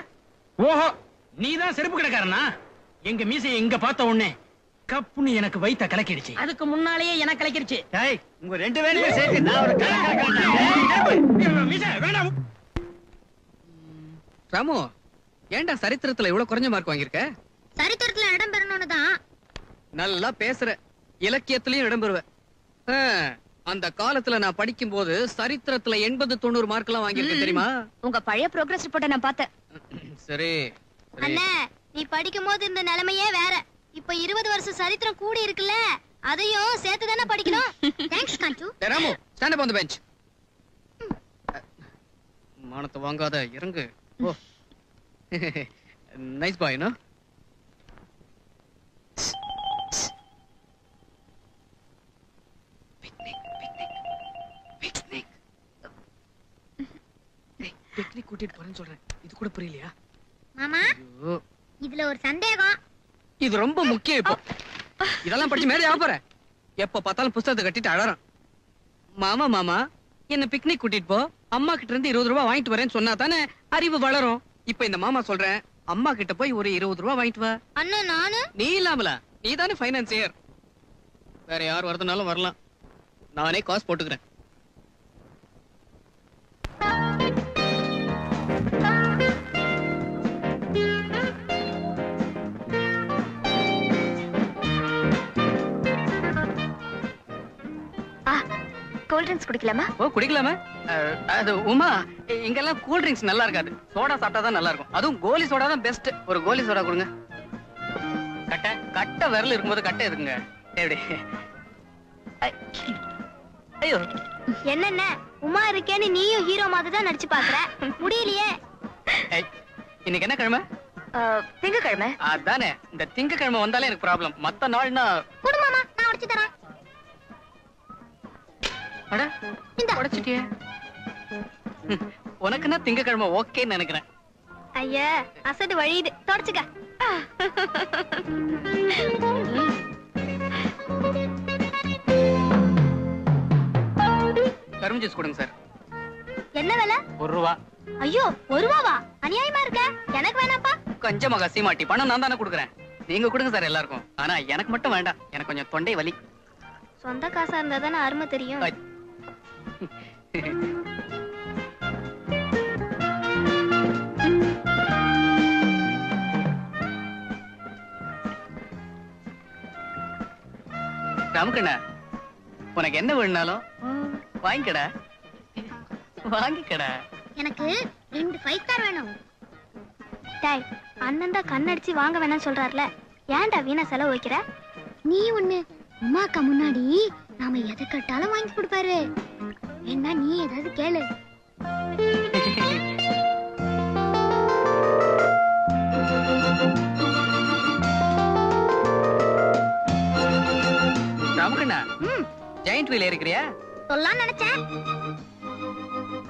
Speaker 6: ஓஹோ, நீதான் செருப்பு கடைக்காரனா? எங்க மீசையை இங்க பார்த்த உடனே கப்புன்னு எனக்கு வயித்த கலக்கிடுச்சு.
Speaker 11: அதுக்கு முன்னாலேயே எனக்கு கலக்கிடுச்சு.
Speaker 10: உங்க 2 பேரும் சேர்த்து நான் ஒரு
Speaker 6: மீச வேண்டாம்.
Speaker 8: ராமு, ஏன்டா சரித்திரத்துல இவ்வளவு குறைஞ்ச மார்க் வாங்கியிருக்க?
Speaker 3: சரித்திரத்துல இடம் பெறணும்னு தான்.
Speaker 8: நல்லா பேசுற, இலக்கியத்திலயும் இடம் பெறுவ. அந்த காலத்துல நான் படிக்கும் போது சரித்திரத்துல 80-90 மார்க் எல்லாம் வாங்கியிருக்கேன் தெரியுமா?
Speaker 1: உங்க பழைய ப்ரோக்ரஸ் ரிப்போர்ட்டை நான் பார்த்தேன்.
Speaker 8: சரி.
Speaker 3: அண்ணே, நீ படிக்கும் போது இந்த நிலைமையே வேற. இப்ப 20 வருஷம் சரித்திரம் கூடி இருக்குல்ல, அதையும் சேர்த்து தானே படிக்கணும். தேங்க்ஸ் காஞ்சு.
Speaker 8: Ramu, stand up on the bench. மானத்தை வாங்காத, இறங்கு. ஓ, நைஸ் பாய். நோ பிக்னிக் கூட்டிட்டு போறேன்னு சொல்றேன். இது கூட புரியலையா?
Speaker 3: மாமா இதுல ஒரு சந்தேகம்.
Speaker 8: இது ரொம்ப முக்கியம். இப்போ இதெல்லாம் படிச்சு மேலே போற. எப்ப பார்த்தாலும் புத்தகத்தை கட்டிட்டு அழறான். மாமா மாமா என்ன பிக்னிக் கூட்டிட்டு போ, அம்மா கிட்ட இருந்து 20 ரூபாய் வாங்கிட்டு வரேன்னு சொன்னா தானே அறிவு வளரும். இப்ப இந்த மாமா சொல்றேன், அம்மா கிட்ட போய் ஒரு 20 ரூபாய் வாங்கிட்டு வா.
Speaker 3: அண்ணா நானு?
Speaker 8: நீ இல்லாமல, நீ தானே பைனான்சியர். வேற யார் வரதுனாலும் வரலாம், நானே காசு போட்டுக்கிறேன்.
Speaker 1: கூல் ட்ரிங்க்ஸ் குடிக்கலாமா?
Speaker 8: ஓ குடிக்கலாமா? அது உமா, இங்கெல்லாம் கூல் ட்ரிங்க்ஸ் நல்லா இருக்காது. சோடா சாப்பிட்டா தான் நல்லா இருக்கும். அதுவும் கோலி சோடா தான் பெஸ்ட். ஒரு கோலி சோடா கொடுங்க. கட்டை கட்டை விரல் இருக்கும்போது கட்டை எதுக்குங்க? எப்படி? ஐயோ
Speaker 3: என்னென்ன உமா இருக்கேன்னு நீயும் ஹீரோ மாதிரி தான் நடிச்சு பாக்குற. முடியலையே.
Speaker 8: இன்னைக்கு என்ன கிழமை?
Speaker 1: திங்கக்கிழமை.
Speaker 8: அதானே, இந்த திங்கக்கிழமை வந்தாலே எனக்கு ப்ராப்ளம். மத்த நாள்னா
Speaker 3: குடுமாமா நான் உடைச்சு தரேன்.
Speaker 8: அட இந்த உடைச்சிட்டியே. உனக்குன்னா திங்கக்கிழமை ஓகேன்னு நினைக்கிறேன்.
Speaker 3: ஐயா அசடு வழியுது, தொடச்சுக்க.
Speaker 8: கரும்பு ஜூஸ் கொடுங்க சார்.
Speaker 3: என்ன விலை?
Speaker 12: 1 ரூபா.
Speaker 3: ஐயோ 1 ரூபாவா? அநியாயமா இருக்க. எனக்கு வேணாப்பா.
Speaker 8: கொஞ்சமாக சீமாட்டி, பணம் நான் தானே கொடுக்குறேன். நீங்க கொடுங்க சார் எல்லாருக்கும். ஆனா எனக்கு மட்டும் வேண்டாம், எனக்கு கொஞ்சம் தொண்டை வலி.
Speaker 3: சொந்த காசா இருந்தா தானே அருமை தெரியும்.
Speaker 8: ராமகண்ணா, உனக்கு என்ன வேணும்னாலும் வாங்கிக்கடா, வாங்கிக்கடா.
Speaker 3: எனக்கு 2 5 ஸ்டார் வேணும். டேய், அண்ணன் தான் கண்ணடிச்சு வாங்க வேணாம்னு சொல்றாருல, ஏன்டா வீணா செலவு வைக்கிற? நீ ஒண்ணு உமாக்கா முன்னாடி நாம எதை கேட்டாலும் வாங்கி கொடுப்பாரு. என்ன நீ ஏதாவது கேளு.
Speaker 8: ராமகண்ணா, ஜெயண்ட் வீல் ஏறிக்கிறியா?
Speaker 3: சொல்லலாம் நினைச்சேன்.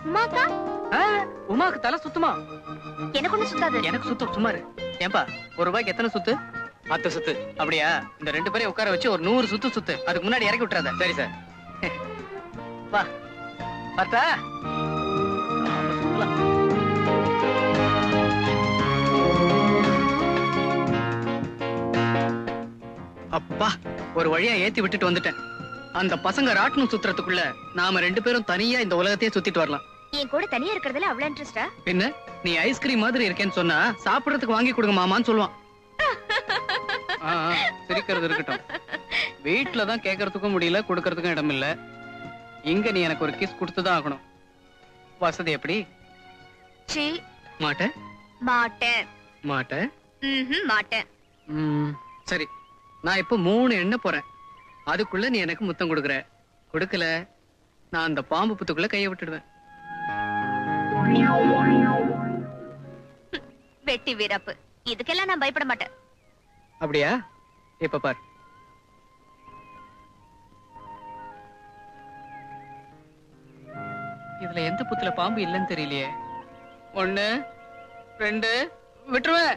Speaker 3: உமாக்கா?
Speaker 8: உமாக்கு தலை சுத்துமா?
Speaker 1: எனக்கு ஒண்ணு சுத்தாது.
Speaker 8: எனக்கு சுத்தம். சும்மாரு. ஏன்பா, 1 ரூபாய்க்கு எத்தனை சுத்து? 10 சுத்து. அப்படியா? இந்த 2 பேரையும் உட்கார வச்சு ஒரு 100 சுத்து சுத்து. அதுக்கு முன்னாடி இறக்கி விட்டுறாத. சரி சார். வா பார்த்தா. அப்பா, ஒரு வழியா ஏத்தி விட்டுட்டு வந்துட்டேன். அந்த பசங்க ராட்னம் சுத்துறதுக்குள்ள நாம 2 பேரும் தனியா இந்த உலகத்தையே சுத்திட்டு வரலாம்.
Speaker 1: என் கூட தனியா இருக்கிறதுல அவ்வளவு இன்ட்ரெஸ்டா?
Speaker 8: என்ன, நீ ஐஸ்கிரீம் மாதிரி இருக்கேன்னு சொன்னா சாப்பிடறதுக்கு வாங்கி கொடுங்க மாமான்னு சொல்லுவான். சிரிக்கிறது இருக்கட்டும். வீட்டுல தான் கேட்கறதுக்கும் முடியல, கொடுக்கறதுக்கும் இடம் இல்ல. இங்க நீ எனக்கு ஒரு கிஸ் கொடுத்துதான் ஆகணும். வசதி எப்படி?
Speaker 1: சீ,
Speaker 8: மாட்டேன்.
Speaker 1: மாட்டேன்.
Speaker 8: மாட்டேன்.
Speaker 1: மாட்டேன்.
Speaker 8: சரி, நான் இப்ப 3 எண்ண போறேன். அதுக்குள்ள நீ எனக்கு முத்தம் கொடுக்குற. கொடுக்கல, நான் அந்த பாம்பு புத்துக்குள்ள கைய விட்டுடுவேன்.
Speaker 1: வெட்டி வீரப்பு, இதுக்கெல்லாம் நான் பயப்பட மாட்டேன்.
Speaker 8: அப்படியா? இப்ப பார். இதுல எந்த புத்துல பாம்பு இல்லைன்னு தெரியலையே. 1 2 விட்டுருவேன்.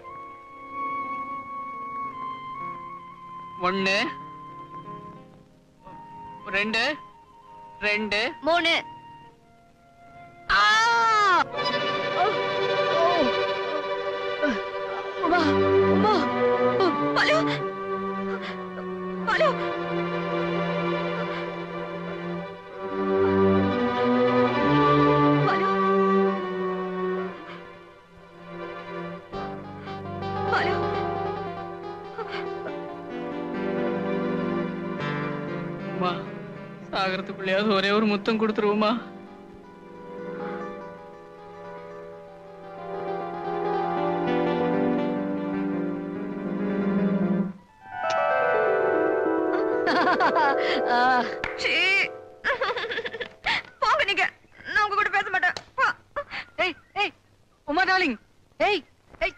Speaker 8: 1 2 2
Speaker 1: 3. உமா, உமா, பாலு, பாலு. பாலு, பாலு.
Speaker 8: உமா, சாகரத்துக்குள்ளேயாவது ஒரே ஒரு முத்தம் கொடுத்துருவோமா?
Speaker 1: போங்க நீங்க, நான் உங்க கூட பேச மாட்டேன்.
Speaker 8: ஏய் ஏய் உமா டார்லிங், ஏய் ஏய்.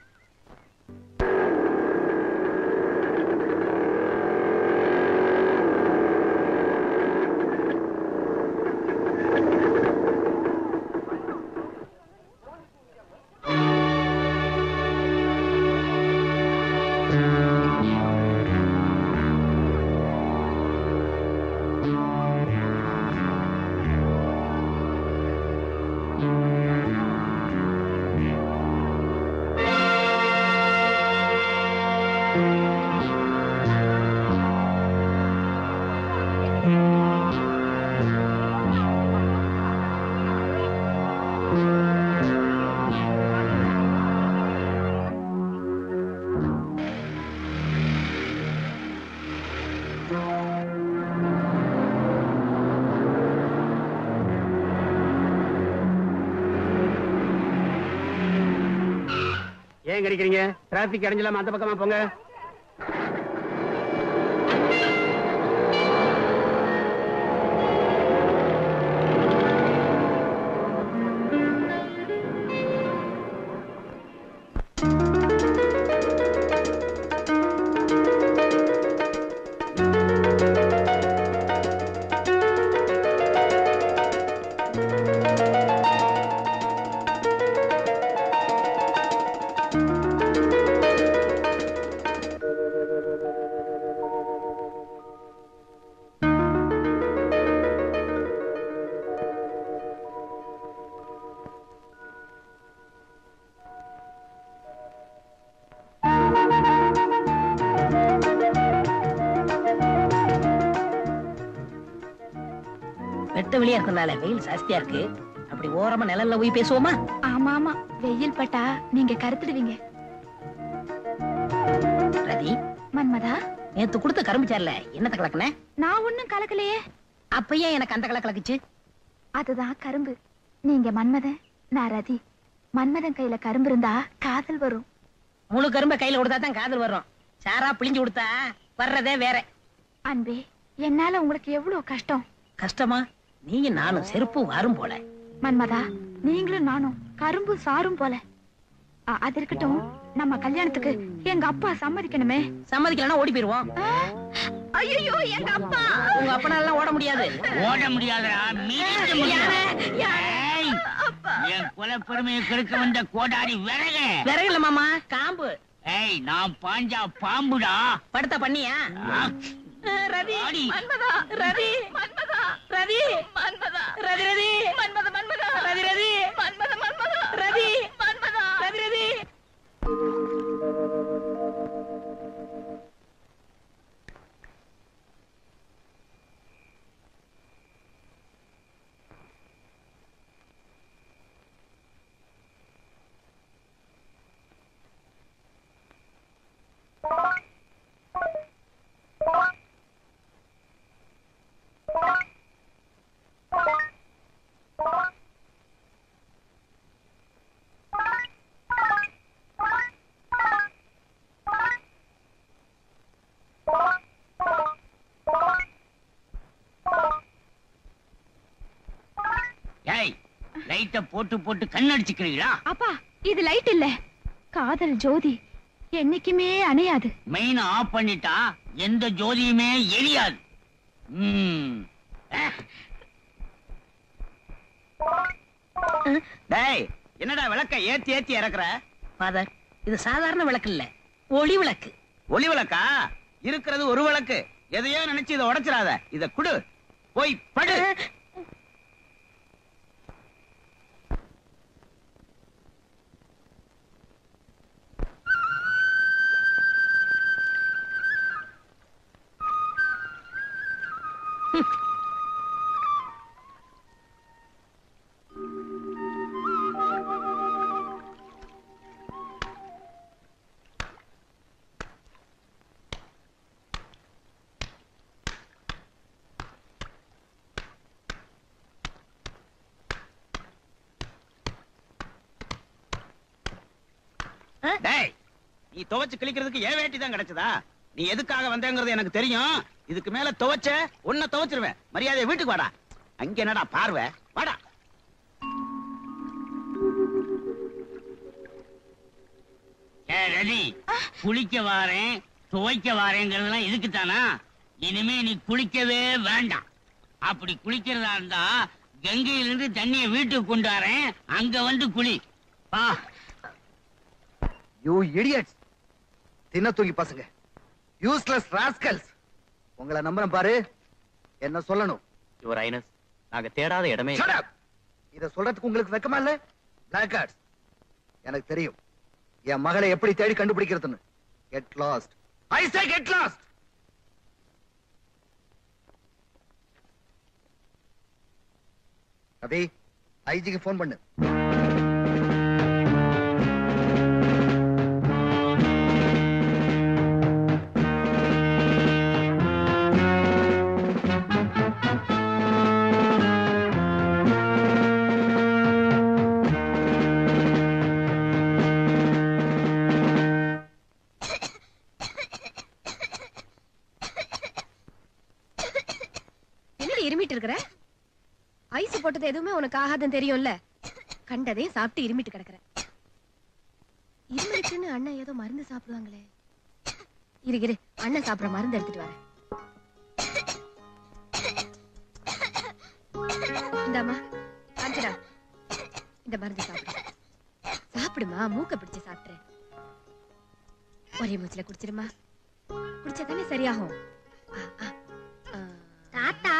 Speaker 6: ஏன் கிடைக்கிறீங்க? டிராபிக் அடைஞ்சலாம அந்த பக்கமா போங்க.
Speaker 11: வெட்ட வெளியா இருக்கனால வெயில் ஜாஸ்தியா இருக்கு. அப்படி ஓரமா நிழல்ல போய் பேசுவோமா?
Speaker 1: ஆமா ஆமா, வெயில் பட்டா நீங்க கருத்துடுவீங்க.
Speaker 11: ரதி,
Speaker 1: மன்மதா,
Speaker 11: நேத்து கொடுத்த கரும்பு சார்ல என்னத்த கலக்குன?
Speaker 1: நான் ஒண்ணும் கலக்கலையே.
Speaker 11: அப்ப ஏன் எனக்கு அந்த கலக்குச்சு?
Speaker 1: அதுதான் கரும்பு. நீங்க மன்மதன், நான் ரதி. மன்மதன் கையில கரும்பு இருந்தா காதல் வரும்.
Speaker 11: முழு கரும்பை கையில கொடுத்தா தான் காதல் வரும். சாரா பிழிஞ்சு கொடுத்தா வர்றதே வேற.
Speaker 1: அன்பே, என்னால உங்களுக்கு எவ்வளவு கஷ்டம்.
Speaker 11: கஷ்டமா? நீங்க நானும் செருப்பு வாரும் போல.
Speaker 1: மன்மதா, நீங்களும் நானும் கரும்பு சாரும் போல. அது இருக்கட்டும், நம்ம கல்யாணத்துக்கு எங்க அப்பா சம்மதிக்கணுமே.
Speaker 11: சம்மதிக்கலன்னா ஓடி போயிருவோம்.
Speaker 1: ஐயோ, எங்க அப்பா.
Speaker 11: உங்க அப்பனால ஓட முடியாது.
Speaker 6: ஓட முடியாதுடா, மீறிக்க முடியாது. என் குல பெருமையை கெடுக்க வந்த கோடாரி விறகு.
Speaker 11: விறகுல மாமா, காம்பு.
Speaker 6: ஏய், நான் பாஞ்சா பாம்புடா.
Speaker 11: படுத்த பண்ணியா? ரதி, மன்மதா, ரதி, மன்மதா, ரதி, மன்மதா, ரதி, ரதி, மன்மதா, மன்மதா, ரதி, ரதி, மன்மதா, மன்மதா, ரதி, மன்மதா, ரதி, ரதி.
Speaker 6: லைட்ட போட்டு போட்டு கண்ணடிச்சுக்கிறீங்களா?
Speaker 1: அப்பா, இது லைட் இல்ல, காதல் ஜோதி. என்னைக்குமே அணையாது.
Speaker 6: மெயின் ஆஃப் பண்ணிட்டா எந்த ஜோதியுமே எரியாது. டேய், என்னடா விளக்க ஏத்தி ஏத்தி இறக்குற?
Speaker 11: ஃபாதர், இது சாதாரண விளக்கு இல்ல, ஒளி விளக்கு.
Speaker 6: ஒளி விளக்கா? இருக்கிறது ஒரு விளக்கு. எதையோ நினைச்சு இதை உடைச்சிடாத. இத குடு, போய் படு. டேய், நீ துவைச்சு கிழிக்கிறதுக்கு ஏன் வேட்டி தான் கிடைச்சதா? நீ எதுக்காக வந்தேங்கிறது எனக்கு தெரியும். இதுக்கு மேல துவைச்ச உன்னை துவைச்சிருவேன். மரியாதை வீட்டுக்கு வாடா. அங்க என்னடா பார்வை? வாடா. ரதி, குளிக்க வாரேன் துவைக்க வாரேங்கிறதெல்லாம் இதுக்குத்தானா? இனிமே நீ குளிக்கவே வேண்டாம். அப்படி குளிக்கிறதா இருந்தா கங்கையிலிருந்து தண்ணிய வீட்டுக்கு கொண்டு வரேன், அங்க வந்து குளி. வா.
Speaker 5: யூ இடியட்ஸ், தின்ன தூக்கி பசங்க, யூஸ்லெஸ் ராஸ்கல்ஸ். உங்களை நம்புறேன் பாரு, என்ன சொல்லணும்?
Speaker 12: யுவர் ஹைனஸ், நாங்க தேடாத இடமே.
Speaker 5: இத சொல்றதுக்கு உங்களுக்கு வெக்கமா இல்ல? பிளாக் கார்ட்ஸ், எனக்கு தெரியும் என் மகளை எப்படி தேடி கண்டுபிடிக்கிறதுன்னு. Get lost.
Speaker 7: I say get lost.
Speaker 5: Ravi ஐஜிக்கு ஃபோன் பண்ணு.
Speaker 1: இருமிட்டு இருக்கிற ஐஸ் போட்டது எதுவுமே உனக்கு ஆகாதுன்னு தெரியும்ல. கண்டதே சாப்பிட்டு இருமிட்டு கிடக்குற. இருமிட்டுன்னு அண்ணன் ஏதோ மருந்து சாப்பிடுவாங்களே. இரு அண்ணன் சாப்பிடுற மருந்து எடுத்துட்டு வரேன். இந்தாமா காஞ்சனா, இந்த மருந்து சாப்பிடுமா. மூக்க பிடிச்சு சாப்பிடுறேன். ஒரே மூச்சுல குடிச்சிருமா. குடிச்சதானே சரியாகும்.
Speaker 3: தாத்தா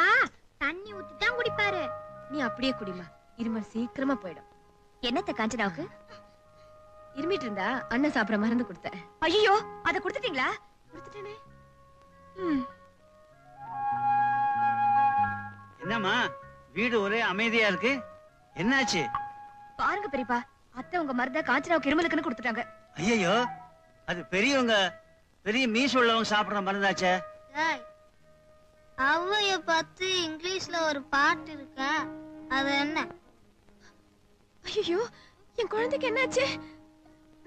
Speaker 3: தண்ணி ஊத்தி தான் குடிப்பாரு.
Speaker 1: நீ அப்படியே குடிமா, இருமல் சீக்கிரமா போயிடும். என்னத்த காஞ்சனாவுக்கு? இருமிட்டு இருந்தா அண்ணன் சாப்பிட மருந்து கொடுத்தேன். ஐயோ, அத கொடுத்துட்டீங்களா? கொடுத்துட்டேனே.
Speaker 10: என்னம்மா வீடு ஒரே அமைதியா இருக்கு, என்னாச்சு?
Speaker 1: பாருங்க பெரியப்பா, அத்தை உங்க மருந்த காஞ்சனாவுக்கு இருமலுக்குன்னு கொடுத்துட்டாங்க.
Speaker 10: ஐயோ, அது பெரியவங்க பெரிய மீச உள்ளவங்க சாப்பிடுற மருந்தாச்சே.
Speaker 3: அவ்வைய பார்த்து இங்கிலீஷ்ல ஒரு பாட்டு இருக்கா, அது என்ன?
Speaker 1: ஐயோ, என் குழந்தைக்கு என்னாச்சு?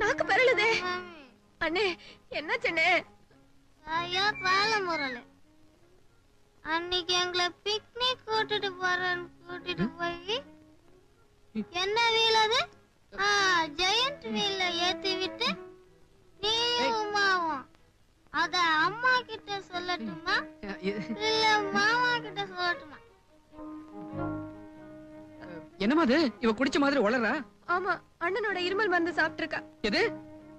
Speaker 1: நாக்கு பரலுதே. அண்ணே என்னாச்சண்ணே?
Speaker 3: ஐயோ கால முரல, அன்னைக்கு எங்களை பிக்னிக் கூட்டிட்டு போறேன்னு கூட்டிட்டு போய் என்ன வீல் அது? ஜெயண்ட் வீல்ல ஏத்தி விட்டு நீயும் உமாவும் அத அம்மா கிட்ட சொல்லட்டுமா இல்ல மாமா கிட்ட சொல்லட்டுமா?
Speaker 8: என்னமா அது? இவ குடிச்ச மாதிரி வளரா?
Speaker 1: ஆமா, அண்ணனோட இருமல் மருந்து சாப்பிட்டு இருக்கா.
Speaker 8: எது?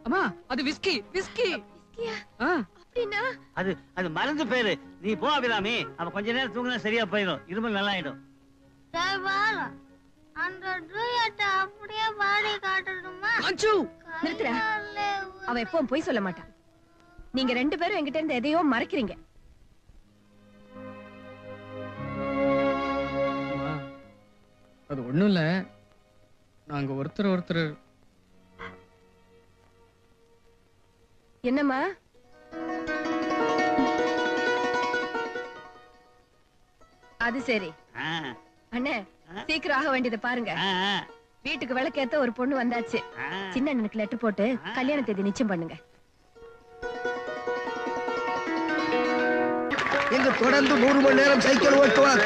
Speaker 8: அம்மா அது விஸ்கி. விஸ்கியா?
Speaker 1: அப்படின்னா
Speaker 10: அது மருந்து பேரு. நீ போ அபிராமி, அவ கொஞ்ச நேரம் தூங்கினா சரியா போயிடும், இருமல் நல்லா ஆயிடும்.
Speaker 3: அந்த டூயட்ட அப்படியே பாடி காட்டணுமா?
Speaker 1: நிறுத்துறா. அவ எப்பவும் பொய் சொல்ல மாட்டா. நீங்க ரெண்டு பேரும் என்கிட்ட இருந்து எதையோ மறைக்கிறீங்க.
Speaker 8: அது ஒண்ணும் இல்ல, நாங்க ஒருத்தர்
Speaker 1: என்னம்மா? அது சரி. அண்ணே சீக்கிரம் ஆக வேண்டியது பாருங்க. வீட்டுக்கு விளக்கேத்த ஒரு பொண்ணு வந்தாச்சு. சின்ன அண்ணனுக்கு லெட்டர் போட்டு கல்யாண தேதி நிச்சயம் பண்ணுங்க.
Speaker 14: எங்க தொடர்ந்து 100 மணி நேரம் சைக்கிள் ஓட்டுவார்.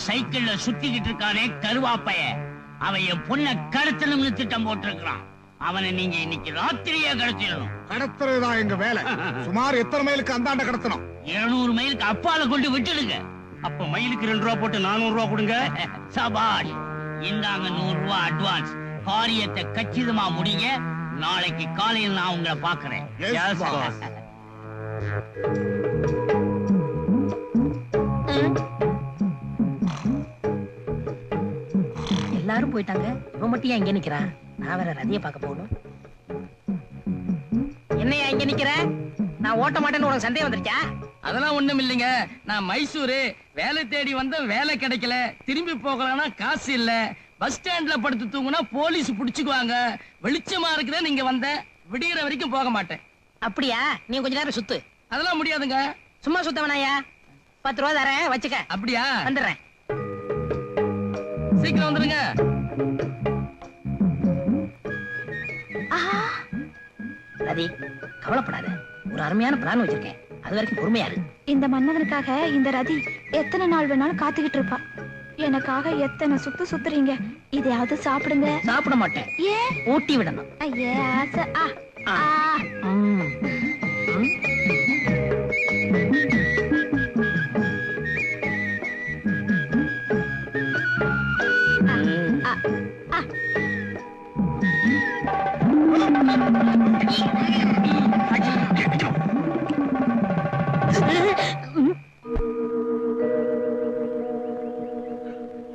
Speaker 6: சைக்கிள்ல சுத்திக்கிட்டு இருக்கானே கருவாப்பைய, அவன் என் பொண்ண கடத்தணும்னு திட்டம் போட்டிருக்கான். அவனை நீங்க இன்னைக்கு ராத்திரியே கடத்திடணும்.
Speaker 15: கடத்துறதுதான் எங்க வேலை. சுமார் எத்தனை மைலுக்கு அந்தாண்ட கடத்தணும்?
Speaker 6: 200 மைலுக்கு அப்பால கொண்டு விட்டுடுங்க.
Speaker 12: அப்ப மைலுக்கு 2 ரூபா போட்டு 400 ரூபா கொடுங்க.
Speaker 6: சபாஷ், இந்தாங்க 100 ரூபா அட்வான்ஸ். காரியத்தை கச்சிதமா முடிங்க. நாளைக்கு காலையில் நான் உங்களை பாக்குறேன்.
Speaker 11: எல்லாரும் போயிட்டாங்க, இவன் மட்டும் ஏன் இங்க நிக்கிறான்? நான் வேற ரதியை பார்க்க போகணும். என்னையா இங்க நிக்கிற? நான் ஓட்ட மாட்டேன்னு உனக்கு சந்தேகம் வந்துருச்சா?
Speaker 8: அதெல்லாம் ஒண்ணும் இல்லைங்க. நான் மைசூரு வேலை தேடி வந்த, வேலை கிடைக்கல. திரும்பி போகலாம்னா காசு இல்ல. பஸ் ஸ்டாண்ட்ல படுத்து தூங்குனா போலீஸ் புடிச்சுக்குவாங்க. வெளிச்சமா இருக்குதே நீங்க வந்த, விடிகிற வரைக்கும் போக மாட்டேன்.
Speaker 11: அப்படியா? நீ கொஞ்ச நேரம் சுத்து.
Speaker 8: அதெல்லாம் முடியாதுங்க.
Speaker 11: சும்மா சுத்த வேணாயா? 10 ரூபா தரேன், வச்சுக்க.
Speaker 8: அப்படியா?
Speaker 11: வந்துடுறேன்.
Speaker 8: சீக்கிரம் வந்துருங்க.
Speaker 11: ரதி, கவலைப்படாத. ஒரு அருமையான பிளான் வச்சிருக்கேன். அது வரைக்கும் பொறுமையா இரு.
Speaker 16: இந்த மன்னவனுக்காக இந்த ரதி எத்தனை நாள் வேணாலும் காத்துக்கிட்டு இருப்பா. எனக்காக எத்தனை சுத்துறீங்க.
Speaker 1: இதையாவது சாப்பிடுங்க.
Speaker 11: சாப்பிட மாட்டேன்.
Speaker 1: ஏன்?
Speaker 11: ஊட்டி விடணும்.
Speaker 1: ஐயே ஆசை.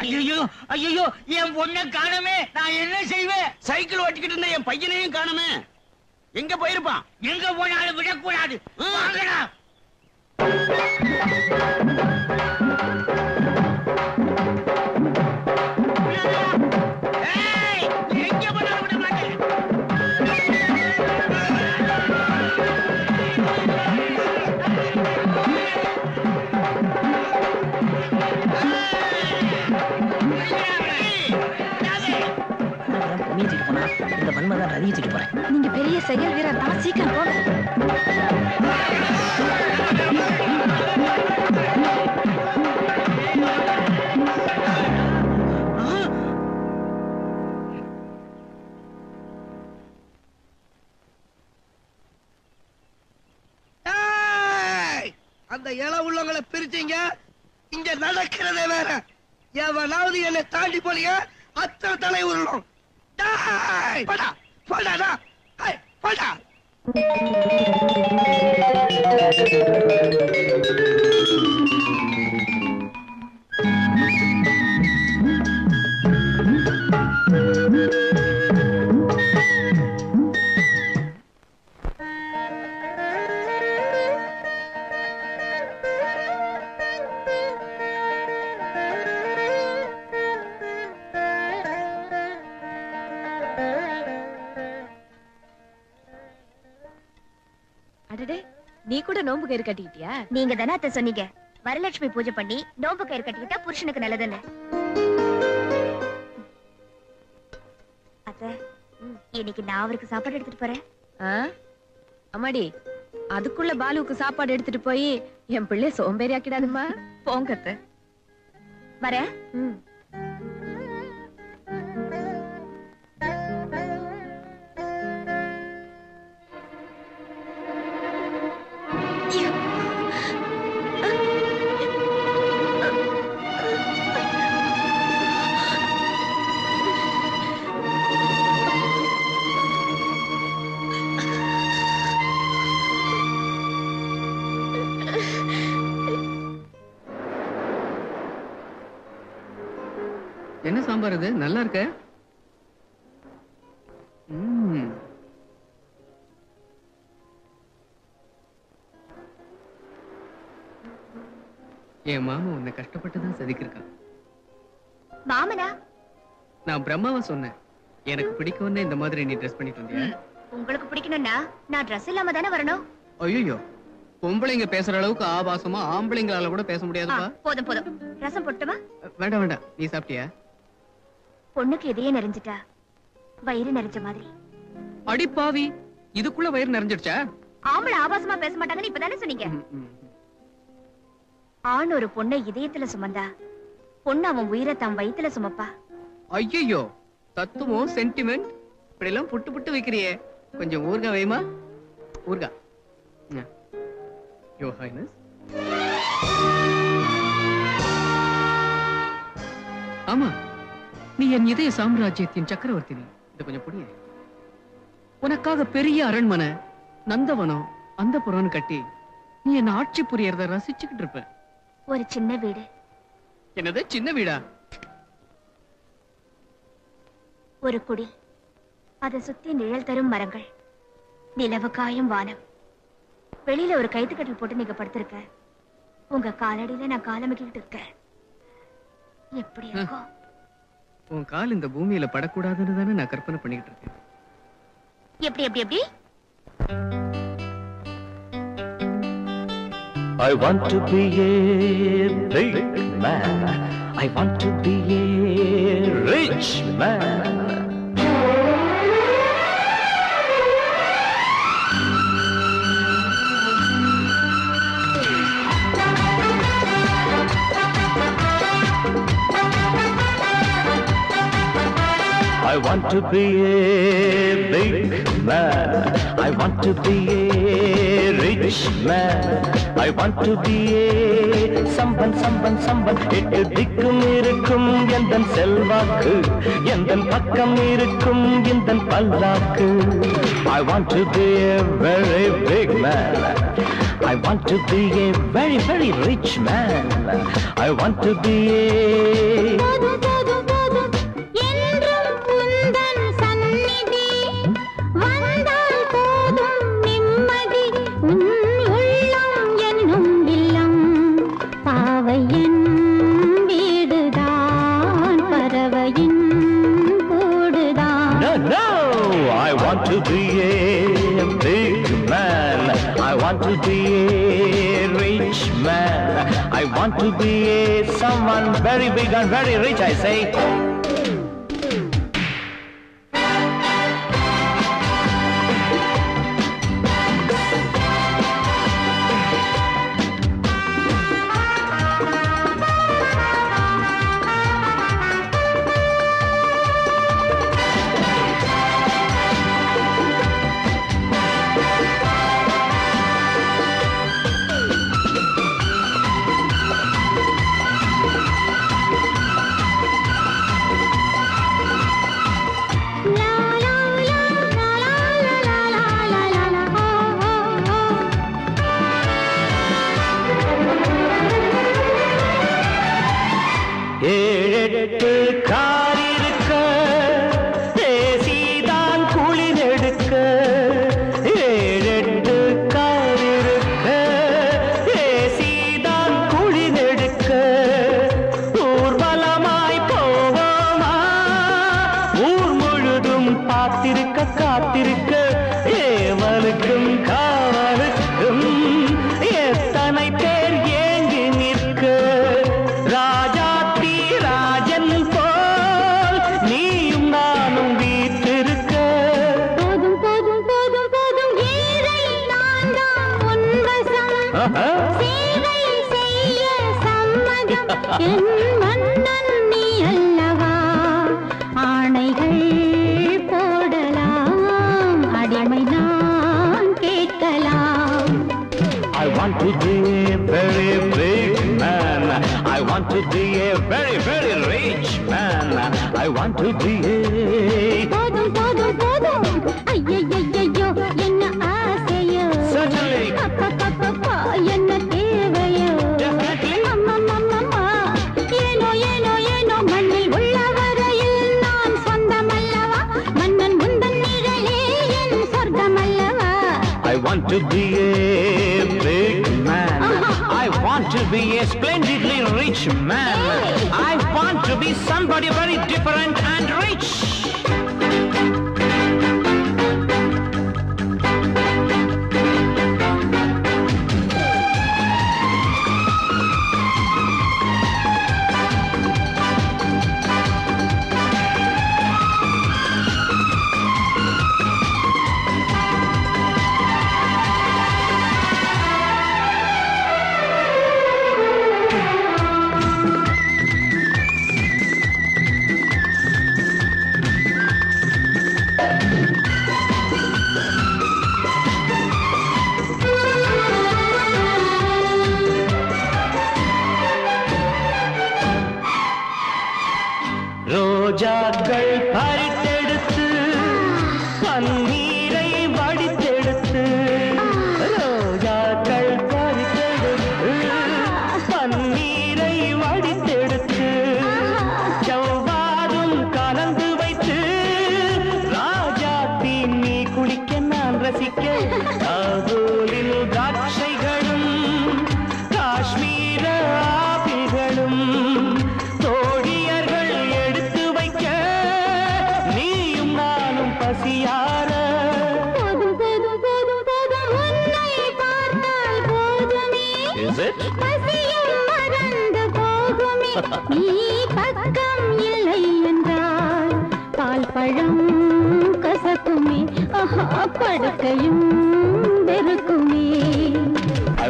Speaker 6: ஐயோ ஐயோ, என் பொண்ணை காணமே, நான் என்ன செய்வேன்? சைக்கிள் ஓட்டிக்கிட்டு இருந்த என் பையனையும் காணமே. எங்க போயிருப்பான்? எங்க போனாலும் விடக்கூடாது. வாங்கடா. எங்க போனாலும் விட மாட்டேன்.
Speaker 11: இந்த மன்மதான் ரதிச்சிட்டு போறேன்.
Speaker 1: நீங்க பெரிய செயல் வீரர் தான், சீக்கிரம் போங்க.
Speaker 14: அந்த இல உள்ளவங்களை பிரிச்சீங்க. இங்க நடக்கிறதே வேற. எவனாவது என்னை தாண்டி போனீங்க, அத்தனை தலை உருளும். போடா போடா போடா.
Speaker 1: நீ கூட நோம்பு கயிறு கட்டிக்கிட்டியா?
Speaker 3: நீங்க தானே அத்தை சொன்னீங்க, வரலட்சுமி பூஜை பண்ணி நோம்பு கயிறு கட்டிக்கிட்டா புருஷனுக்கு நல்லதுன்னு. அத்தை, இன்னைக்கு நான் அவருக்கு சாப்பாடு எடுத்துட்டு போறேன்.
Speaker 1: அம்மாடி, அதுக்குள்ள பாலுவுக்கு சாப்பாடு எடுத்துட்டு போய் என் பிள்ளை சோம்பேறி ஆக்கிடாதுமா. போங்க அத்தை.
Speaker 3: வரேன்.
Speaker 8: என்ன சாம்பார் இது? நல்லா இருக்க. என் மாமா உன்னை கஷ்டப்பட்டுதான் செதுக்கிருக்கான்.
Speaker 3: மாமனா?
Speaker 8: நான் பிரம்மாவை சொன்னேன், எனக்கு பிடிக்கும்னு இந்த மாதிரி நீ ட்ரெஸ் பண்ணிட்டு வந்தியா?
Speaker 3: உங்களுக்கு பிடிக்கணும்னா நான் ட்ரெஸ் இல்லாம தானே வரணும்.
Speaker 8: ஐயோ, பொம்பளைங்க பேசுற அளவுக்கு ஆபாசமா ஆம்பளைங்களால கூட பேச முடியாதுப்பா.
Speaker 3: போதும் போதும், ரசம் போட்டுமா?
Speaker 8: வேண்டாம் வேண்டாம், நீ சாப்பிட்டியா?
Speaker 3: பொண்ணுக்கு எதையே நிறைஞ்சிட்டா வயிறு நிறைஞ்ச மாதிரி.
Speaker 8: அடி பாவி, இதுக்குள்ள வயிறு நிறைஞ்சிடுச்சா?
Speaker 3: ஆம்பளை ஆபாசமா பேச மாட்டாங்கன்னு இப்பதானே சொன்னீங்க. ஆண் ஒரு பொண்ணை இதயத்துல சுமந்தா பொண்ணு அவன் உயிரை தன் வயித்துல சுமப்பா.
Speaker 8: ஐயோ, தத்துவம் சென்டிமெண்ட் இப்படி எல்லாம் புட்டு புட்டு வைக்கிறியே, கொஞ்சம் ஊர்கா வைமா. ஊர்கா. Your highness. ஆமா, நீ என் இதய சாம்ராஜ்யத்தின் சக்கரவர்த்தி. நீ இதை கொஞ்சம் புரிய. உனக்காக பெரிய அரண்மனை, நந்தவனம், அந்த புறம் கட்டி நீ என்ன ஆட்சி புரியறத ரசிச்சுக்கிட்டு இருப்ப.
Speaker 3: ஒரு சின்ன வீடு.
Speaker 8: என்னது சின்ன வீடா?
Speaker 3: ஒரு குடி, அதை சுத்தி நிழல் தரும் மரங்கள், நிலவு காயும் வானம். வெளியில ஒரு கைத்துக்கட்டில் போட்டு நீங்க படுத்திருக்க, உங்க காலடியில நான் காலமிக்கிட்டு இருக்கேன். எப்படி இருக்கும்?
Speaker 8: உன் கால் இந்த பூமியில படக்கூடாதுன்னு தானே நான் கற்பனை பண்ணிக்கிட்டு இருக்கேன்.
Speaker 3: எப்படி எப்படி எப்படி?
Speaker 13: I want to be a big man. I want to be a rich man. want to be a big man. I want to be a rich man. I want to be a someone. எட்டு திக்கும் இருக்கும் எந்தன் செல்வாக்கு, எந்தன் பக்கம் இருக்கும் எந்தன் பல்லாக்கு. I want to be a very big man. I want to be a very, very rich man. I want to be a to be a big man. I want to be a rich man. I want to be a someone very big and very rich, I say.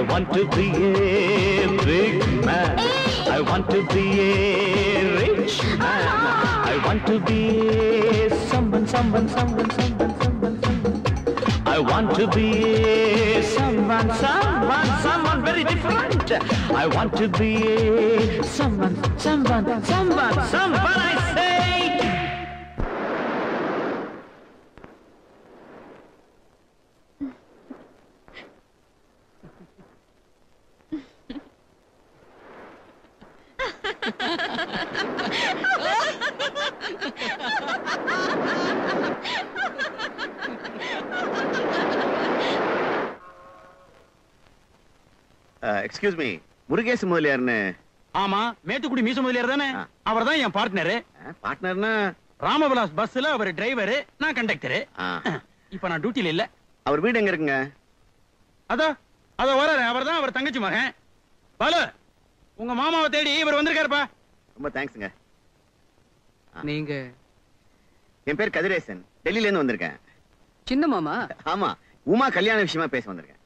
Speaker 13: I want to be a big man. I want to be a rich man. I want to be a someone. I want to be a someone very different. I want to be a someone, I say.
Speaker 16: Excuse me, Murugesa முதலியார்னு?
Speaker 6: ஆமா, மேட்டுக்குடி மீச முதலியார் தானே? அவர் தான் என் partner.
Speaker 16: பார்ட்னர்னா?
Speaker 6: Ramvilas பஸ்ல அவர் driver, நான் conductor. இப்ப நான் டியூட்டில இல்ல.
Speaker 16: அவர் வீடு எங்க இருக்குங்க?
Speaker 6: அதோ வராரு. அவர் தான் அவர் தங்கச்சி மகன் பாலு. உங்க மாமாவை தேடி இவர் வந்திருக்காருப்பா.
Speaker 16: ரொம்ப தேங்க்ஸ்ங்க.
Speaker 8: நீங்க?
Speaker 16: என் பேர் கதிரேசன், டெல்லியில இருந்து வந்திருக்கேன்.
Speaker 8: சின்ன மாமா?
Speaker 16: ஆமா, உமா கல்யாண விஷயமா பேச வந்திருக்கேன்.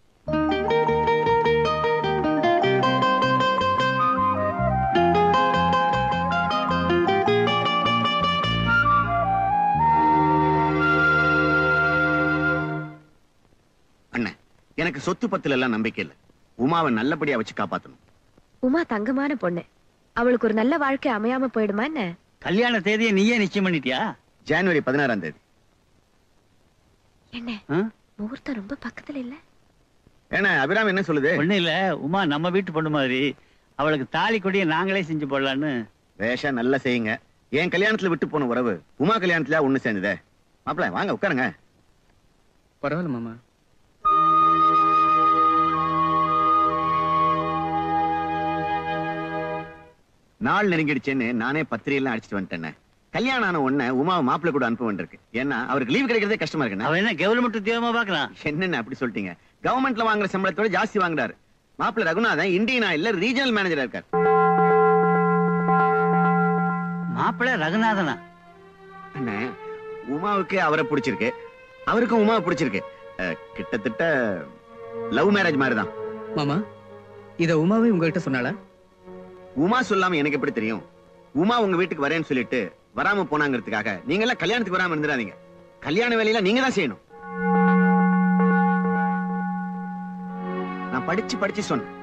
Speaker 16: அண்ணன், எனக்கு சொத்து பத்துல எல்லாம் நம்பிக்கை இல்ல. உமாவை நல்லபடியா வச்சு காப்பாத்தணும்.
Speaker 1: உமா தங்கமான பொண்ணு, அவளுக்கு ஒரு நல்ல வாழ்க்கை அமையாம போயிடுமா என்ன?
Speaker 10: கல்யாண தேதியை நீயே நிச்சயம் பண்ணிட்டியா?
Speaker 16: ஜனவரி 16ஆம் தேதி.
Speaker 1: என்ன முகூர்த்தம் ரொம்ப பக்கத்துல இல்ல?
Speaker 16: ஏன்னா அபிராமி என்ன சொல்லுது?
Speaker 10: ஒண்ணு இல்ல, உமா நம்ம வீட்டு பொண்ணு மாதிரி, அவளுக்கு தாலி கொடியை நாங்களே செஞ்சு போடலான்னு.
Speaker 16: வேஷா நல்லா செய்யுங்க. என் கல்யாணத்துல விட்டு போன உறவு உமா கல்யாணத்துல ஒண்ணு சேர்ந்ததே. மாப்பிள்ள வாங்க உட்காருங்க.
Speaker 8: பரவாயில்ல மாமா.
Speaker 16: நாள் நெருங்கிடுச்சேன்னு நானே பத்திரியெல்லாம் அடிச்சுட்டு வந்துட்டேன். கல்யாணம் ஆன உடனே உமாவை மாப்பிள்ளை கூட அனுப்ப வேண்டியிருக்கு. ஏன்னா அவருக்கு லீவ் கிடைக்கிறதே கஷ்டமா இருக்கு.
Speaker 10: அவன் என்ன கவர்மெண்ட் உத்தியோகமா பாக்குறான்?
Speaker 16: என்னன்னு அப்படி சொல்லிட்டீங்க? கவர்மெண்ட்ல வாங்குற சம்பளத்தோட ஜாஸ்தி வாங்குறாரு. மாப்பிள்ளை ரகுநாதன் இந்தியன் ஆயில்ல ரீஜனல் மேனேஜரா இருக்காரு.
Speaker 10: மாப்பிள்ளை ரகுநாதனா?
Speaker 16: அண்ணே, உமாவுக்கு அவரை பிடிச்சிருக்கு, அவருக்கும் உமாவை பிடிச்சிருக்கு. கிட்டத்தட்ட லவ் மேரேஜ் மாதிரிதான்.
Speaker 8: மாமா, இத உமாவே உங்ககிட்ட சொன்னாளா?
Speaker 16: உமா சொல்லாம எனக்கு எப்படி தெரியும்? உமா உங்க வீட்டுக்கு வரேன்னு சொல்லிட்டு வராம போனாங்கிறதுக்காக நீங்க எல்லாம் கல்யாணத்துக்கு வராம இருந்துடாதீங்க. கல்யாண வேலையில நீங்க தான் செய்யணும். நான் படிச்சு சொன்னேன்.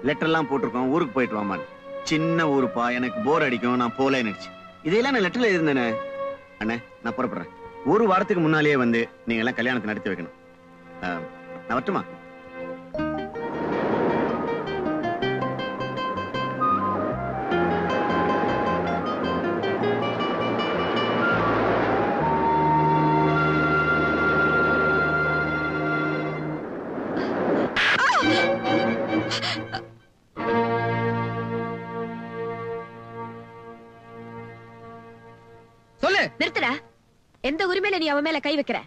Speaker 16: லெட்டர் எல்லாம் போட்டிருக்கோம், ஊருக்கு போயிட்டு வாமான்னு. சின்ன ஊருப்பா, எனக்கு போர் அடிக்கும், நான் போல நினைச்சு இதையெல்லாம் நான் லெட்டர்ல இருந்தேனே. அண்ணே, நான் புறப்படுறேன். ஒரு வாரத்துக்கு முன்னாலேயே வந்து நீங்க எல்லாம் கல்யாணத்தை நடத்தி வைக்கணும். நான் வரட்டுமா?
Speaker 8: சொல்லு.
Speaker 1: நிறுத்துடா. எந்த உரிமையில நீ அவன் மேல கை வைக்கிற?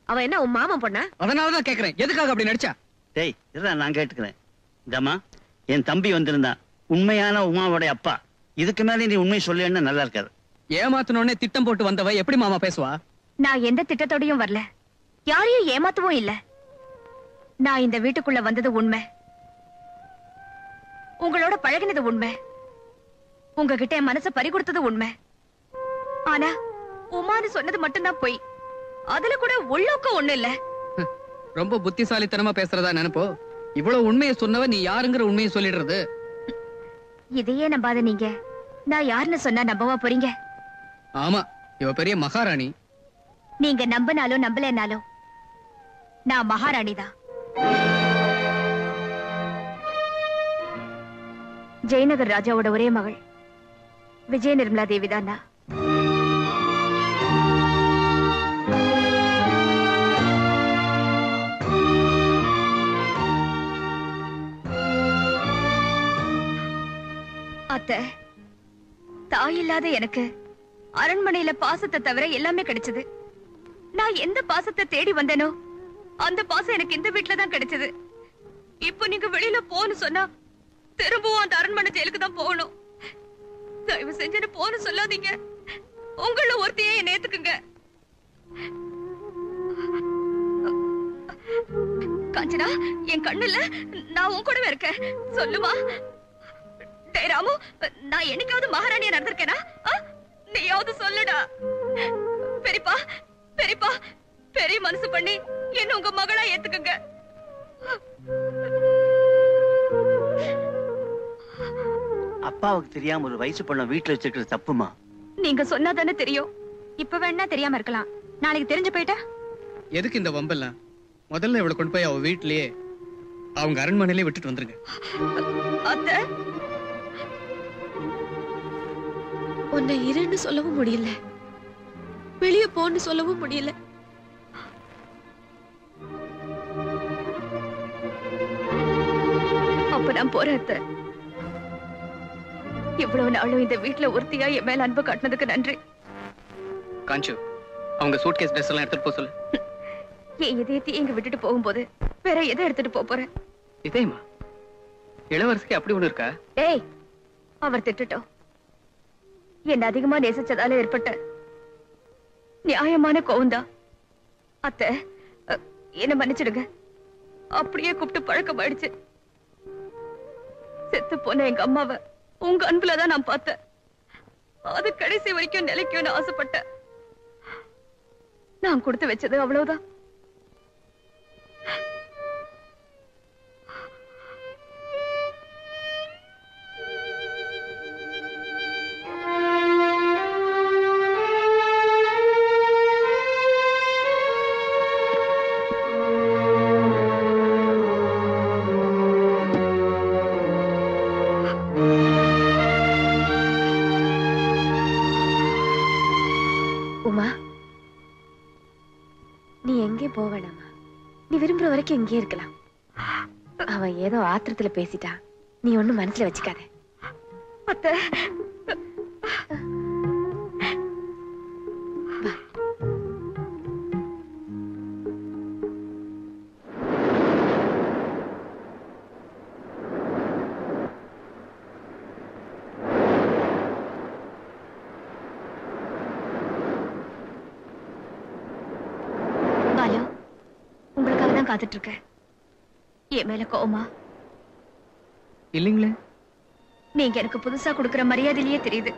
Speaker 1: அவன் என்ன உன் மாமன் பொண்ணா?
Speaker 8: அதனாலதான் கேக்குறேன், எதுக்காக அப்படி நடிச்சா?
Speaker 10: டேய், இதுதான் நான் கேட்டுக்கிறேன். இந்தம்மா, என் தம்பி வந்திருந்தான், உண்மையான உமாவோட அப்பா. இதுக்கு மேல நீ உண்மை சொல்லேன்னு நல்லா இருக்காது.
Speaker 8: ஏமாத்தணும்னே திட்டம் போட்டு வந்தவ எப்படி மாமா பேசுவா?
Speaker 1: நான் எந்த திட்டத்தோடையும் வரல, யாரையும் ஏமாத்தவும் இல்ல. நான் இந்த வீட்டுக்குள்ள வந்தது உண்மை, உங்களோட பழகினது உண்மை, உங்ககிட்ட என் மனசை பறி கொடுத்தது உண்மை. ஆனா உமான்னு சொன்னது மட்டும்தான் போய். அதுல கூட உள்ளோக்கம் ஒண்ணு இல்ல.
Speaker 8: ரொம்ப புத்திசாலித்தனமா பேசுறதா நினைப்போ? இவ்வளவு உண்மையை சொன்னவ நீ யாருங்கிற உண்மையை சொல்லிடுறது.
Speaker 1: இதையே நம்பாத நீங்க நான் யாருன்னு சொன்னா நம்பவா போறீங்க?
Speaker 8: ஆமா, இவ பெரிய மகாராணி.
Speaker 1: நீங்க நம்பினாலும் நம்பலனாலும் நான் மகாராணி தான். ஜெயநகர் ராஜாவோட ஒரே மகள் விஜய நிர்மலா தேவி தான். அத்தை, தாய் இல்லாத எனக்கு அரண்மனையில பாசத்தை தவிர எல்லாமே கிடைச்சது. நான் எந்த பாசத்தை தேடி வந்தேனோ அந்த பாசம் எனக்கு இந்த வீட்டுல தான் கிடைச்சது. இப்போ நீங்க வெளியில போன்னு சொன்னா திரும்பவும் அந்த அரண்மனை ஜெயிலுக்கு தான் போகணும். தயவு செஞ்சு போன்னு சொல்லாதீங்க. உங்கள ஒருத்தையே என்ன ஏத்துக்குங்க. காஞ்சனா, என் கண்ணுல நான் உன் கூடவே இருக்கேன். சொல்லுமா, டேய் ராமு, நான் என்னைக்காவது மகாராணியா நடந்திருக்கேனா? நீயாவது சொல்லுடா. பெரியப்பா பெரியப்பா, பெரிய மனசு பண்ணி என்ன உங்க மகளா ஏத்துக்குங்க.
Speaker 10: அப்பாவுக்கு தெரியாம ஒரு வயசு பொண்ண வீட்டுல வச்சிருக்கிறது தப்புமா?
Speaker 1: நீங்க சொன்னா தானே தெரியும். இப்ப வேணா தெரியாம இருக்கலாம், நாளைக்கு தெரிஞ்சு போயிட்டா?
Speaker 8: எதுக்கு இந்த வம்பெல்லாம்? முதல்ல இவளை கொண்டு போய் அவ வீட்லயே அவங்க அரண்மனையிலே விட்டுட்டு வந்துருங்க.
Speaker 1: அத்தை,
Speaker 17: உன்னை இருன்னு சொல்லவும் முடியல, வெளியே போன்னு சொல்லவும் முடியல.
Speaker 1: அப்ப நான் போறேன் அத்தை. இவ்வளவு நாளும் இந்த வீட்டுல ஒருத்தியா என் மேல அன்பு காட்டினதுக்கு நன்றி.
Speaker 8: காஞ்சு, அவங்க சூட்கேஸ் ட்ரெஸ் எல்லாம் எடுத்துட்டு போக சொல்லு.
Speaker 1: என் இதயத்தையும் இங்க விட்டுட்டு போகும்போது வேற எதை எடுத்துட்டு போறேன்?
Speaker 8: இதேமா இளவரசிக்கு அப்படி ஒண்ணு இருக்கா?
Speaker 1: ஏய், அவர் திட்டட்டும். என்ன அதிகமா நேசிச்சதால ஏற்பட்ட நியாயமான கோவம்தான். அத்தை, என்ன மன்னிச்சிடுங்க. அப்படியே கூப்பிட்டு பழக்கமாயிடுச்சு. செத்து போன எங்க அம்மாவை உங்க அன்புலதான் நான் பார்த்தேன். அது கடைசி வரைக்கும் நிலைக்கும்னு ஆசைப்பட்டேன். நான் கொடுத்து வச்சது அவ்வளவுதான்.
Speaker 17: நீ எங்கே போவேணாமா? நீ விரும்புற வரைக்கும் இங்கே இருக்கலாம். அவன் ஏதோ ஆத்திரத்துல பேசிட்டா, நீ ஒண்ணும் மனசுல வச்சுக்காத.
Speaker 1: அத்தை, காத்துட்டு இருக்க. என் மேல கோவமா?
Speaker 8: இல்லீங்களே.
Speaker 1: நீங்க எனக்கு புதுசா கொடுக்கிற மரியாதையிலேயே தெரியுது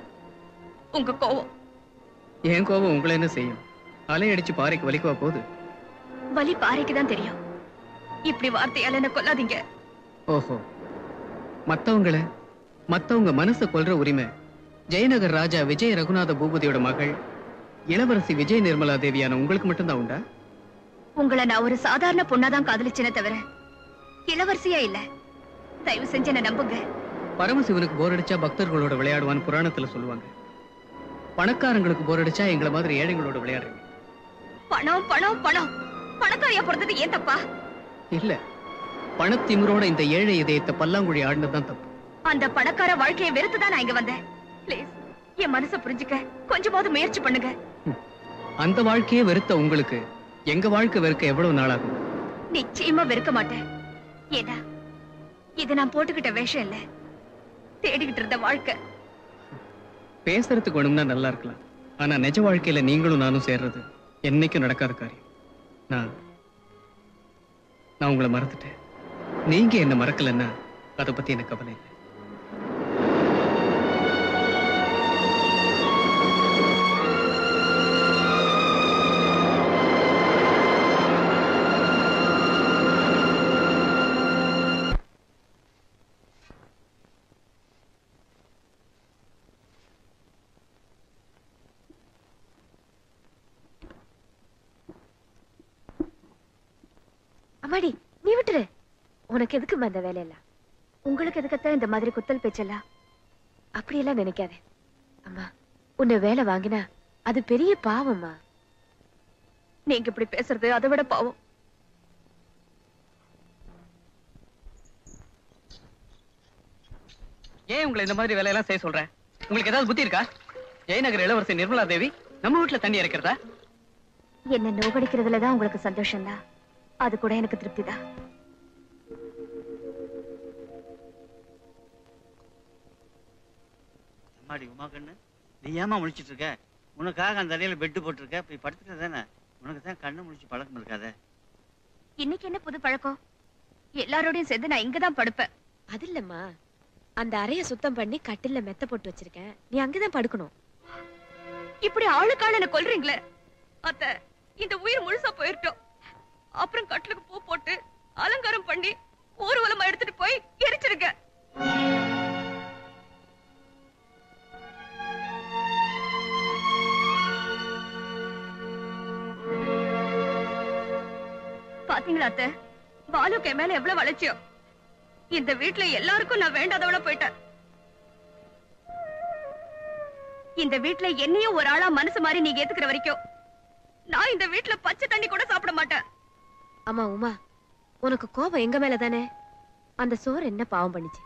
Speaker 1: உங்க கோவம்.
Speaker 8: என் கோவம் உங்களை என்ன செய்யும்? அலையடிச்சு பாறைக்கு வலிக்குவா போகுது?
Speaker 1: வலி பாறைக்கு தான் தெரியும். இப்படி வார்த்தையால என்ன கொல்லாதீங்க.
Speaker 8: ஓஹோ, மத்தவங்க மனசை கொல்ற உரிமை ஜெயநகர் ராஜா விஜய ரகுநாத பூபதியோட மகள் இளவரசி விஜய் நிர்மலா தேவியான உங்களுக்கு மட்டும்தான் உண்டா?
Speaker 1: உங்களை நான் ஒரு சாதாரண பொண்ணாதான் காதலிச்சேனே தவிர இளவரசியா இல்ல. தயவு செஞ்சு என்ன நம்புங்க.
Speaker 8: பரமசிவனுக்கு போர் அடிச்சா பக்தர்களோட விளையாடுவான்னு புராணத்துல சொல்லுவாங்க. பணக்காரங்களுக்கு போர் அடிச்சா எங்களை மாதிரி ஏழைகளோட விளையாடுறீங்க.
Speaker 1: பணம் பணம் பணம். பணக்காரியா பிறந்தது ஏன் தப்பா?
Speaker 8: இல்ல, பணத்திமிரோட இந்த ஏழை இதயத்தை பல்லாங்குழி ஆடினதுதான் தப்பு.
Speaker 1: அந்த பணக்கார வாழ்க்கையை வெறுத்துதான் நான் இங்க வந்தேன். பிளீஸ், என் மனசை புரிஞ்சுக்க கொஞ்சமாவது முயற்சி பண்ணுங்க.
Speaker 8: அந்த வாழ்க்கையே வெறுத்த உங்களுக்கு எங்க வாழ்க்கை வெறுக்க எவ்வளவு நாளாகும்?
Speaker 1: நிச்சயமா வெறுக்க மாட்டேன். ஏன்னா இது நான் போட்டுக்கிட்ட வேஷம் இல்ல, தேடிக்கிட்டு இருந்த வாழ்க்கை.
Speaker 8: பேசுறதுக்கு ஒண்ணும்னா நல்லா இருக்கலாம், ஆனா நிஜ வாழ்க்கையில நீங்களும் நானும் சேர்றது என்னைக்கும் நடக்காத காரியம். நான் உங்களை மறந்துட்டேன். நீங்க என்ன மறக்கலன்னா அதை பத்தி எனக்கு கவலை இல்லை.
Speaker 17: அம்மாடி, நீ விட்டுரு. உனக்கு எதுக்குமா இந்த வேலையெல்லாம்? உங்களுக்கு எதுக்கத்தான் இந்த மாதிரி குத்தல் பேச்செல்லாம்? அப்படியெல்லாம் நினைக்காதே அம்மா. உன்னை வேலை வாங்கினா அது பெரிய பாவம்மா.
Speaker 1: நீங்க இப்படி பேசுறது அதை விட பாவம்.
Speaker 8: ஏன் உங்களை இந்த மாதிரி வேலையெல்லாம் செய்ய சொல்றேன்? உங்களுக்கு ஏதாவது புத்தி இருக்கா? ஜெயநகர் இளவரசி நிர்மலா தேவி நம்ம வீட்டுல தண்ணி இறக்கிறதா?
Speaker 1: என்ன நோகடிக்கிறதுலதான் உங்களுக்கு சந்தோஷம் தான், அது கூட எனக்கு திருப்தி தான்.
Speaker 10: அம்மாடி உமா கண்ணு, நீ ஏமா முழிச்சிட்டு இருக்க? உனக்காக அந்த அறையில பெட்டு போட்டிருக்க, போய் படுத்துக்க தானே. உனக்கு தான் கண்ணு முழிச்சு பழக்கம் இருக்காத.
Speaker 1: இன்னைக்கு என்ன புது பழக்கம்? எல்லாரோடையும் சேர்ந்து நான் இங்கதான் படுப்பேன்.
Speaker 17: அது இல்லம்மா, அந்த அறைய சுத்தம் பண்ணி கட்டில்ல மெத்த போட்டு வச்சிருக்கேன். நீ அங்கதான் படுக்கணும்.
Speaker 1: இப்படி ஆளுக்கான என்ன கொல்றீங்களே அத்த, இந்த உயிர் முழுசா போயிட்டோம். அப்புறம் கட்டிலுக்கு பூ போட்டு அலங்காரம் பண்ணி ஊர்வலமா எடுத்துட்டு போய் எரிச்சிருக்க. பாத்தீங்களா அத்த, பாலுக்கு மேல எவ்வளவு வளர்ச்சியோ. இந்த வீட்டுல எல்லாருக்கும் நான் வேண்டாதவள போயிட்டேன். இந்த வீட்டுல என்னையும் ஒரு ஆளா மனசு மாதிரி நீங்க ஏத்துக்கிற வரைக்கும் நான் இந்த வீட்டுல பச்சை தண்ணி கூட சாப்பிட மாட்டேன்.
Speaker 17: அம்மா உமா, உனக்கு கோபம் எங்க மேல தானே? அந்த சோறு என்ன பாவம் பண்ணிச்சு?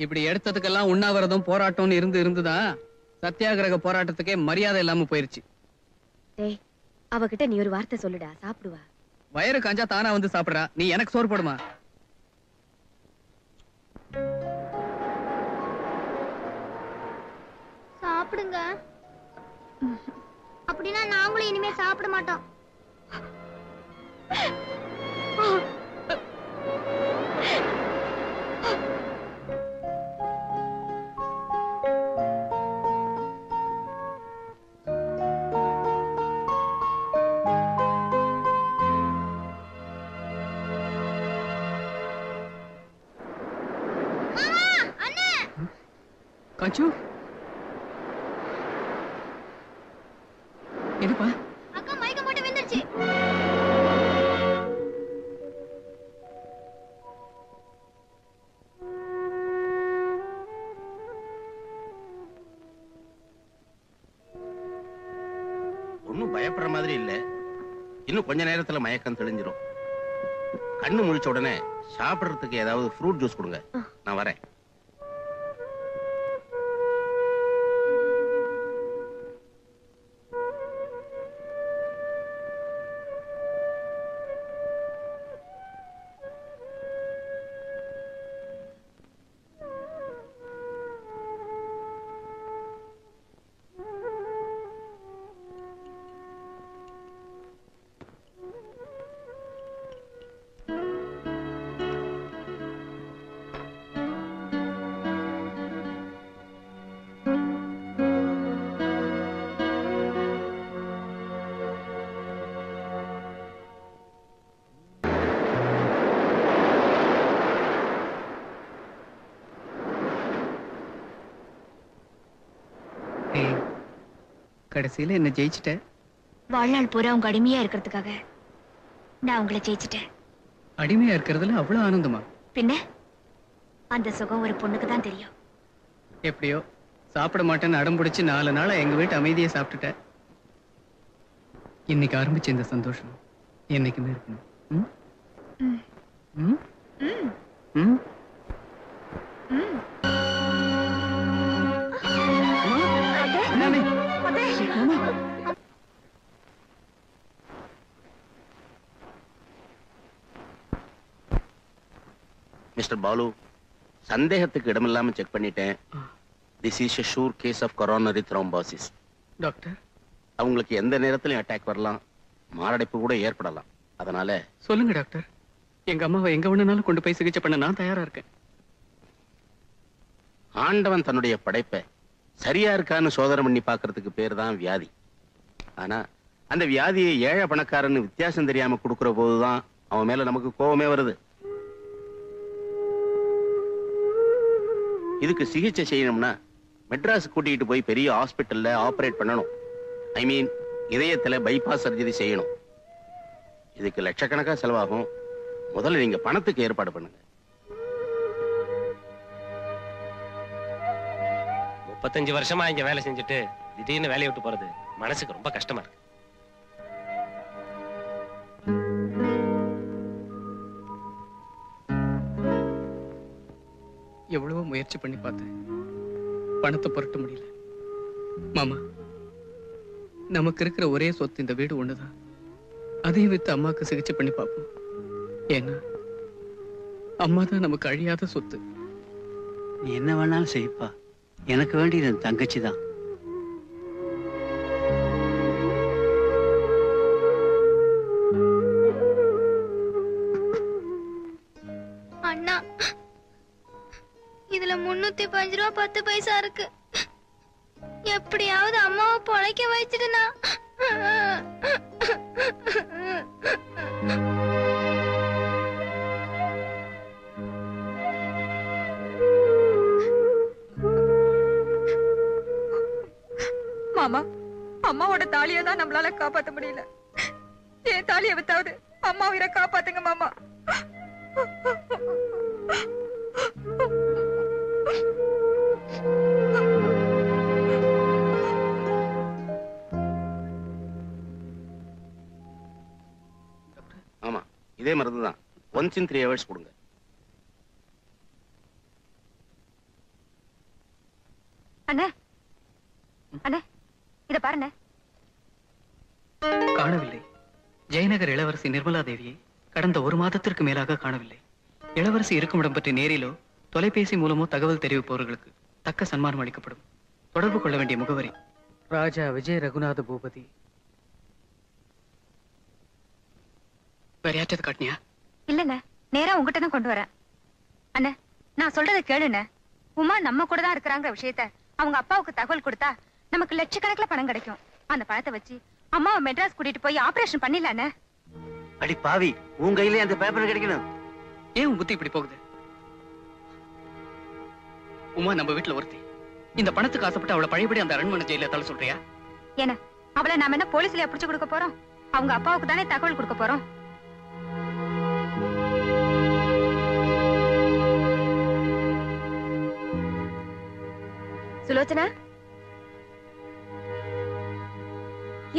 Speaker 8: இப்படி எடுத்ததுக்கெல்லாம் உண்ணாவிரதம் போராட்டம்னு இருந்துதான் சத்தியாகிரக போராட்டத்துக்கே மரியாதை இல்லாம போயிருச்சு.
Speaker 17: டேய், அவகிட்ட நீ ஒரு வார்த்தை சொல்லுடா, சாப்பிடுவா.
Speaker 8: வயிறு காஞ்சா தானா வந்து சாப்பிடுறா, நீ எனக்கு சோறு போடுமா?
Speaker 3: சாப்பிடுங்க. அப்படின்னா நாங்களும் இனிமே சாப்பிட மாட்டோம்.
Speaker 8: காஞ்சு, என்னப்பா?
Speaker 3: அக்கா மயக்கம் போட்டு விழுந்துருச்சு.
Speaker 4: ஒன்னும் பயப்படுற மாதிரி இல்ல. இன்னும் கொஞ்ச நேரத்துல மயக்கம் தெளிஞ்சிரும். கண்ணு முழிச்ச உடனே சாப்பிடுறதுக்கு ஏதாவது ஃப்ரூட் ஜூஸ் கொடுங்க, நான் வரேன்.
Speaker 8: கடைசியில என்ன ஜெயிச்சிட்ட.
Speaker 1: வாழ்நாள் பூரா உங்க அடிமையா இருக்கிறதுக்காக நான் உங்களை ஜெயிச்சிட்டேன்.
Speaker 8: அடிமையா இருக்கிறதுல அவ்வளவு ஆனந்தமா?
Speaker 1: பின்ன அந்த சுகம் ஒரு பொண்ணுக்கு தான் தெரியும்.
Speaker 8: எப்படியோ சாப்பிட மாட்டேன்னு அடம் பிடிச்சு 4 நாளா எங்க வீட்டு அமைதியை சாப்பிட்டுட்ட. இன்னைக்கு ஆரம்பிச்ச இந்த சந்தோஷம் என்னைக்குமே இருக்கணும். ம்? ம்? ம்?
Speaker 4: மிஸ்டர் பாலு, சந்தேகத்துக்கு இடமில்லாம செக் பண்ணிட்டேன். This is a sure case of coronary thrombosis.
Speaker 8: Doctor,
Speaker 4: அவங்களுக்கு எந்த நேரத்திலும் அட்டாக் வரலாம், மாரடைப்பு கூட ஏற்படலாம். அதனால
Speaker 8: சொல்லுங்க டாக்டர், எங்க அம்மாவை எங்க வேணும்னாலும் கொண்டு போய் சிகிச்சை பண்ண நான் தயாரா இருக்கேன்.
Speaker 4: ஆண்டவன் தன்னுடைய படைப்பை சரியா இருக்கான்னு சோதனை பண்ணி பார்க்கறதுக்கு பேர் தான் வியாதி. ஆனா அந்த வியாதியை ஏழை பணக்காரன்னு வித்தியாசம் தெரியாம கொடுக்கிற போதுதான் அவன் மேல நமக்கு கோபமே வருது. இதுக்கு சிகிச்சை செய்யணும்னா மெட்ராஸ் கூட்டிட்டு போய் பெரிய ஹாஸ்பிட்டல்ல ஆபரேட் பண்ணணும். ஐ மீன் இதயத்துல பைபாஸ் சர்ஜரி செய்யணும். இதுக்கு லட்சக்கணக்கா செலவாகும். முதல்ல நீங்க பணத்துக்கு ஏற்பாடு பண்ணுங்க.
Speaker 12: 35 வருஷமா இங்க வேலை செஞ்சுட்டு திடீர்னு வேலையை விட்டு போறது மனசுக்கு ரொம்ப கஷ்டமா இருக்கு.
Speaker 8: எவ்வளவோ முயற்சி பண்ணி பார்த்தேன், பணத்தை புரட்ட முடியல. மாமா, நமக்கு இருக்கிற ஒரே சொத்து இந்த வீடு ஒண்ணுதான். அதையும் வித்து அம்மாக்கு சிகிச்சை பண்ணி பார்ப்போம். ஏன்னா அம்மா தான் நமக்கு அழியாத சொத்து.
Speaker 10: நீ என்ன வேணாலும் செய்ப்பா, எனக்கு வேண்டியது என் தங்கச்சி தான்.
Speaker 3: அண்ணா, 105 ரூபா 10 பைசா இருக்கு. எப்படியாவது அம்மாவை பொழைக்க வச்சிடுனா.
Speaker 1: மாமா, அம்மாவோட தாலியை தான் நம்மளால காப்பாத்த முடியல. என் தாலியை வித்தாவது அம்மா உயிரை காப்பாத்துங்க மாமா.
Speaker 4: ஆமா, இதே மருந்து தான். ஒன்ஸ் இன் 3 hours கொடுங்க.
Speaker 1: அண்ணே, அண்ணே, இத பாருண்ணே.
Speaker 8: காணவில்லை. ஜெயநகர் இளவரசி நிர்மலா தேவியை கடந்த 1 மாதத்திற்கு மேலாக காணவில்லை. இளவரசி இருக்கும் இடம் பற்றி நேரிலோ தொலைபேசி மூலமோ தகவல் தெரிவிப்பவர்களுக்கு தக்க சன்மானம் அளிக்கப்படும். தொடர்பு கொள்ள வேண்டிய முகவரி ராஜா விஜய ரகுநாத பூபதி. வேற யார்ட்டது காட்டினியா?
Speaker 1: இல்லண்ணே, நேரா உங்ககிட்ட தான் கொண்டு வரேன். அண்ணே, நான் சொல்றதை கேளுண்ணே. உமா நம்ம கூட தான் இருக்கிறாங்க விஷயத்த அவங்க அப்பாவுக்கு தகவல் கொடுத்தா நமக்கு லட்சக்கணக்கில் பணம் கிடைக்கும். அந்த பணத்தை வச்சு அம்மாவை மெட்ராஸ் கூட்டிட்டு போய் ஆபரேஷன் பண்ணிடலாண்ணே.
Speaker 10: அடி பாவி, உன் கையிலே அந்த பேப்பர் கிடைக்கணும்.
Speaker 8: ஏன் உன் புத்தி இப்படி போகுது? உமா நம்ம வீட்டுல ஒருத்தி. இந்த பணத்துக்கு ஆசைப்பட்டு அவளை பழையபடி அந்த அரண்மனை ஜெயில தள்ள சொல்றியா?
Speaker 1: என்ன அவளை நாம என்ன போலீஸ்லயா பிடிச்சு கொடுக்க போறோம்? அவங்க அப்பாவுக்கு தானே தகவல் கொடுக்க போறோம்.
Speaker 17: சுலோச்சனா,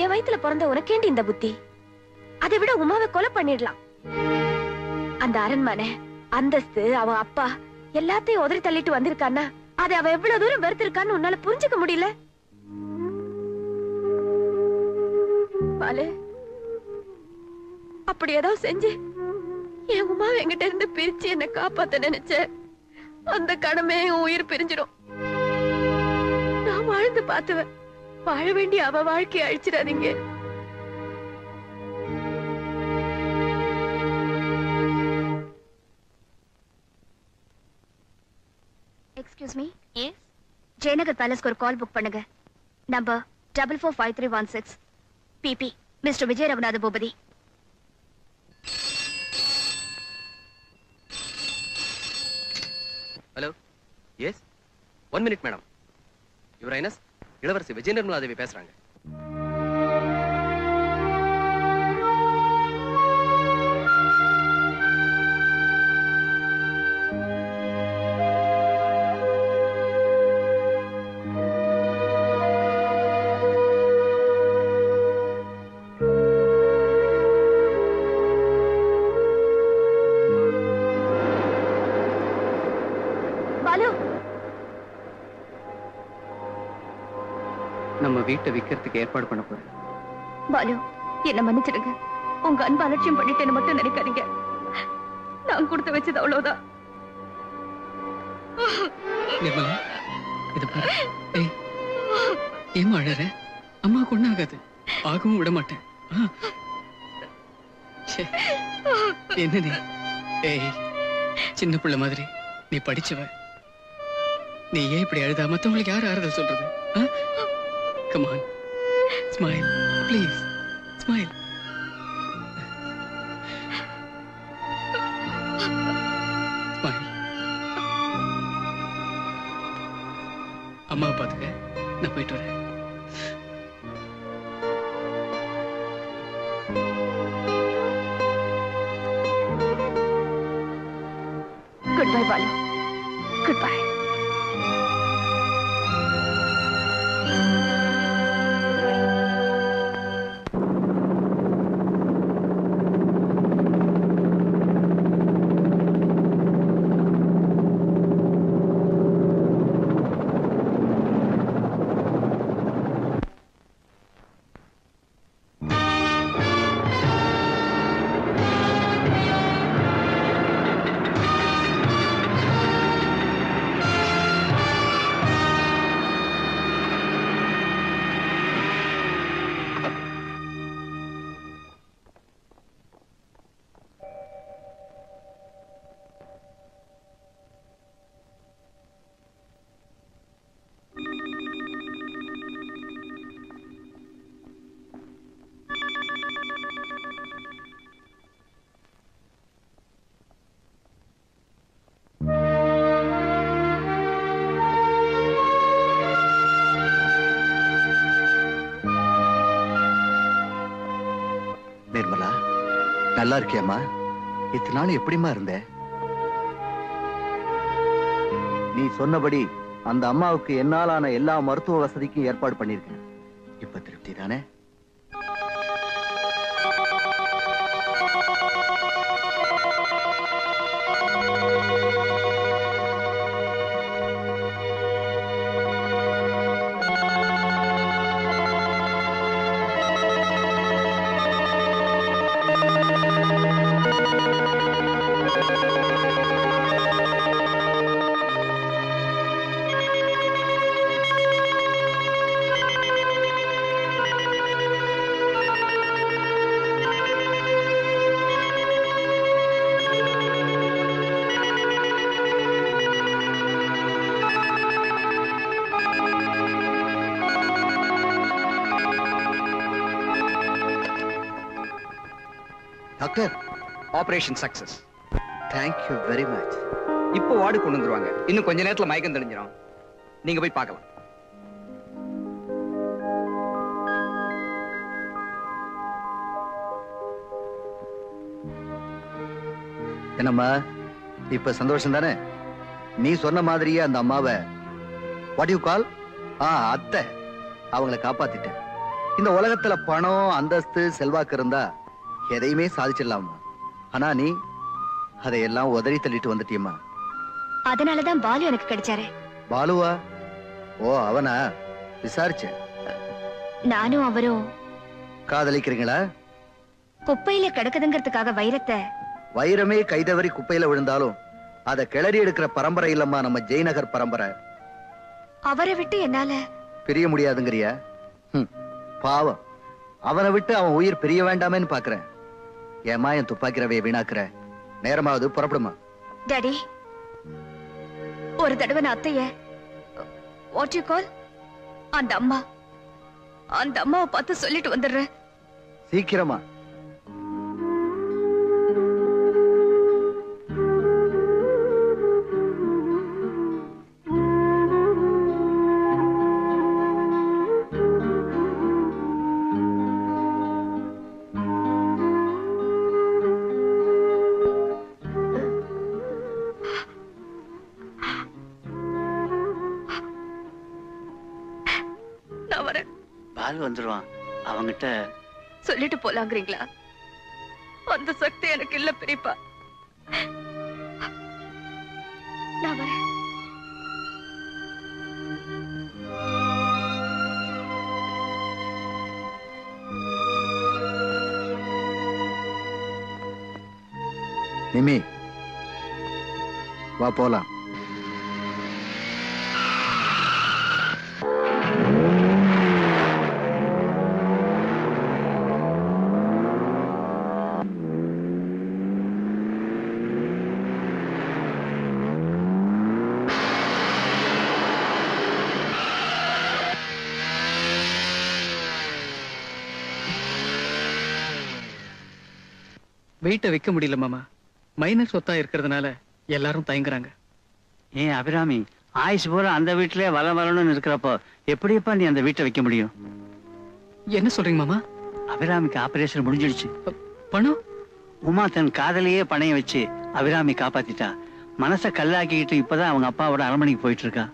Speaker 17: என் வயித்துல பிறந்த உனக்கேண்டி இந்த புத்தி? அதை விட உமாவை கொலை பண்ணிடலாம். அந்த அரண்மனை, அந்தஸ்து, அவன் அப்பா எல்லாத்தையும் உதறி தள்ளிட்டு வந்திருக்கான்னா அதை அவ எவ்வளவு தூரம் வெறுத்திருக்கான்னு உன்னால புரிஞ்சுக்க முடியல. பாலு, அப்படி ஏதாவது செஞ்சு என் உமாவை என்கிட்ட இருந்து பிரிச்சு என்னை காப்பாத்த நினைச்ச அந்த கடமை என் உயிர் பிரிஞ்சிடும். நான் வாழ்ந்து பார்த்துவேன். வாழ வேண்டிய அவ வாழ்க்கையை அழிச்சிடாதீங்க.
Speaker 1: Excuse me. எஸ், ஜெயநகர் பேலஸ்க்கு ஒரு கால் புக் பண்ணுங்க. நம்பர் 445316. பிபி mister Vijaya Raghunatha Bhupathi.
Speaker 18: Hello. Yes, 1 minute madam. Your highness, இளவரசி விஜய நிர்மலா தேவி பேசுறாங்க.
Speaker 8: நம்ம வீட்டை விக்கிறதுக்கு ஏற்பாடு பண்ண போறேன்.
Speaker 1: பாலு, என்ன மன்னிச்சிடுங்க. உங்க அன்பு அலட்சியம் பண்ணிட்டேன்னு மட்டும் நினைக்காதீங்க. நான் கொடுத்து வச்சது அவ்வளவுதான்.
Speaker 8: நிர்மலா, இது பாரு. ஏய், ஏமா அழற? அம்மாவுக்கு ஒண்ணும் ஆகாது. ஆகவும் விட மாட்டேன். என்ன நீ? ஏய், சின்ன பிள்ளை மாதிரி நீ படிச்சவ. நீ ஏன் இப்படி அழுதா? மத்தவங்களுக்கு யார் ஆறுதல் சொல்றது? Come on, smile, please, smile. Smile. அம்மாவை பாத்துக்க, நான் போயிட்டு வரேன்.
Speaker 1: Goodbye, Balu. Goodbye.
Speaker 5: நல்லா இருக்கியம்மா? இத்தனை நாள் எப்படிம்மா இருந்த? நீ சொன்னபடி அந்த அம்மாவுக்கு என்னாலான எல்லா மருத்துவ வசதிக்கும் ஏற்பாடு பண்ணிருக்கேன். இப்ப திருப்தி தானே? Doctor,
Speaker 19: operation success.
Speaker 5: Thank you very much.
Speaker 19: இப்போ வார்டு கொண்டு வந்துருவாங்க. இன்னும் கொஞ்ச நேரத்துல மயக்கம் தெளிஞ்சிடும். நீங்க போய் பார்க்கலாம்.
Speaker 5: என்னம்மா, இப்ப சந்தோஷம் தானே? நீ சொன்ன மாதிரியே அந்த அம்மாவை வாட் யூ கால் அத்தை அவங்களை காப்பாத்திட்டேன். இந்த உலகத்துல பணம், அந்தஸ்து, செல்வாக்கு இருந்தா எதையுமே சாதிச்சிடலாமா? ஆனா நீ அதையெல்லாம் உதறி தள்ளிட்டு வந்துட்டியம்மா.
Speaker 1: அதனாலதான் பாலு எனக்கு கிடைச்சாரு.
Speaker 5: பாலுவா? ஓ, அவனா? விசாரிச்சேன்.
Speaker 1: நானும் அவரும்
Speaker 5: காதலிக்கிறீங்களா?
Speaker 1: குப்பையில கிடக்குதுங்கிறதுக்காக வைரத்தை.
Speaker 5: வைரமே கைதவறி குப்பையில விழுந்தாலும் அதை கிளறி எடுக்கிற பரம்பரை இல்லம்மா நம்ம ஜெயநகர் பரம்பரை.
Speaker 1: அவரை விட்டு என்னால
Speaker 5: பிரிய முடியாதுங்கிறியா? பாவம், அவனை விட்டு அவன் உயிர் பிரிய வேண்டாமேன்னு பாக்குறேன். ஏமா என் துப்பாக்கி ரவையை வீணாக்குற? நேரமாவது புறப்படுமா?
Speaker 1: டாடி, ஒரு தடவை நான் அத்தைய வாட் யூ கால் அந்த அம்மாவை பார்த்து சொல்லிட்டு வந்துடுறேன்.
Speaker 5: சீக்கிரமா.
Speaker 10: பால் வந்துருவான். அவங்கிட்ட
Speaker 1: சொல்லிட்டு போலாங்கிறீங்களா? அந்த சக்தி எனக்கு இல்ல பெரியப்பா. நான் வரேன்.
Speaker 5: நிமி, வா போலாம்.
Speaker 8: வெயிட்ட வைக்க முடியல மாமா. மைனர் சொத்தா இருக்கிறதுனால எல்லாரும் தயங்குறாங்க.
Speaker 10: ஏன் அபிராமி, ஆயுசு பூரா அந்த வீட்டிலே வரணும்னு இருக்கிறப்போ எப்படியப்பா நீ அந்த வீட்டை வைக்க முடியும்?
Speaker 8: என்ன சொல்றீங்க மாமா?
Speaker 10: அபிராமிக்கு ஆபரேஷன் முடிஞ்சிடுச்சு.
Speaker 8: பணம்?
Speaker 10: உமா தன் காதலையே பணைய வச்சு அபிராமி காப்பாத்திட்டா. மனசை கல்லாக்கிக்கிட்டு இப்பதான் அவங்க அப்பாவோட அரண்மனைக்கு போயிட்டு இருக்கா.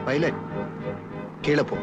Speaker 5: பைலட் கீழே போ.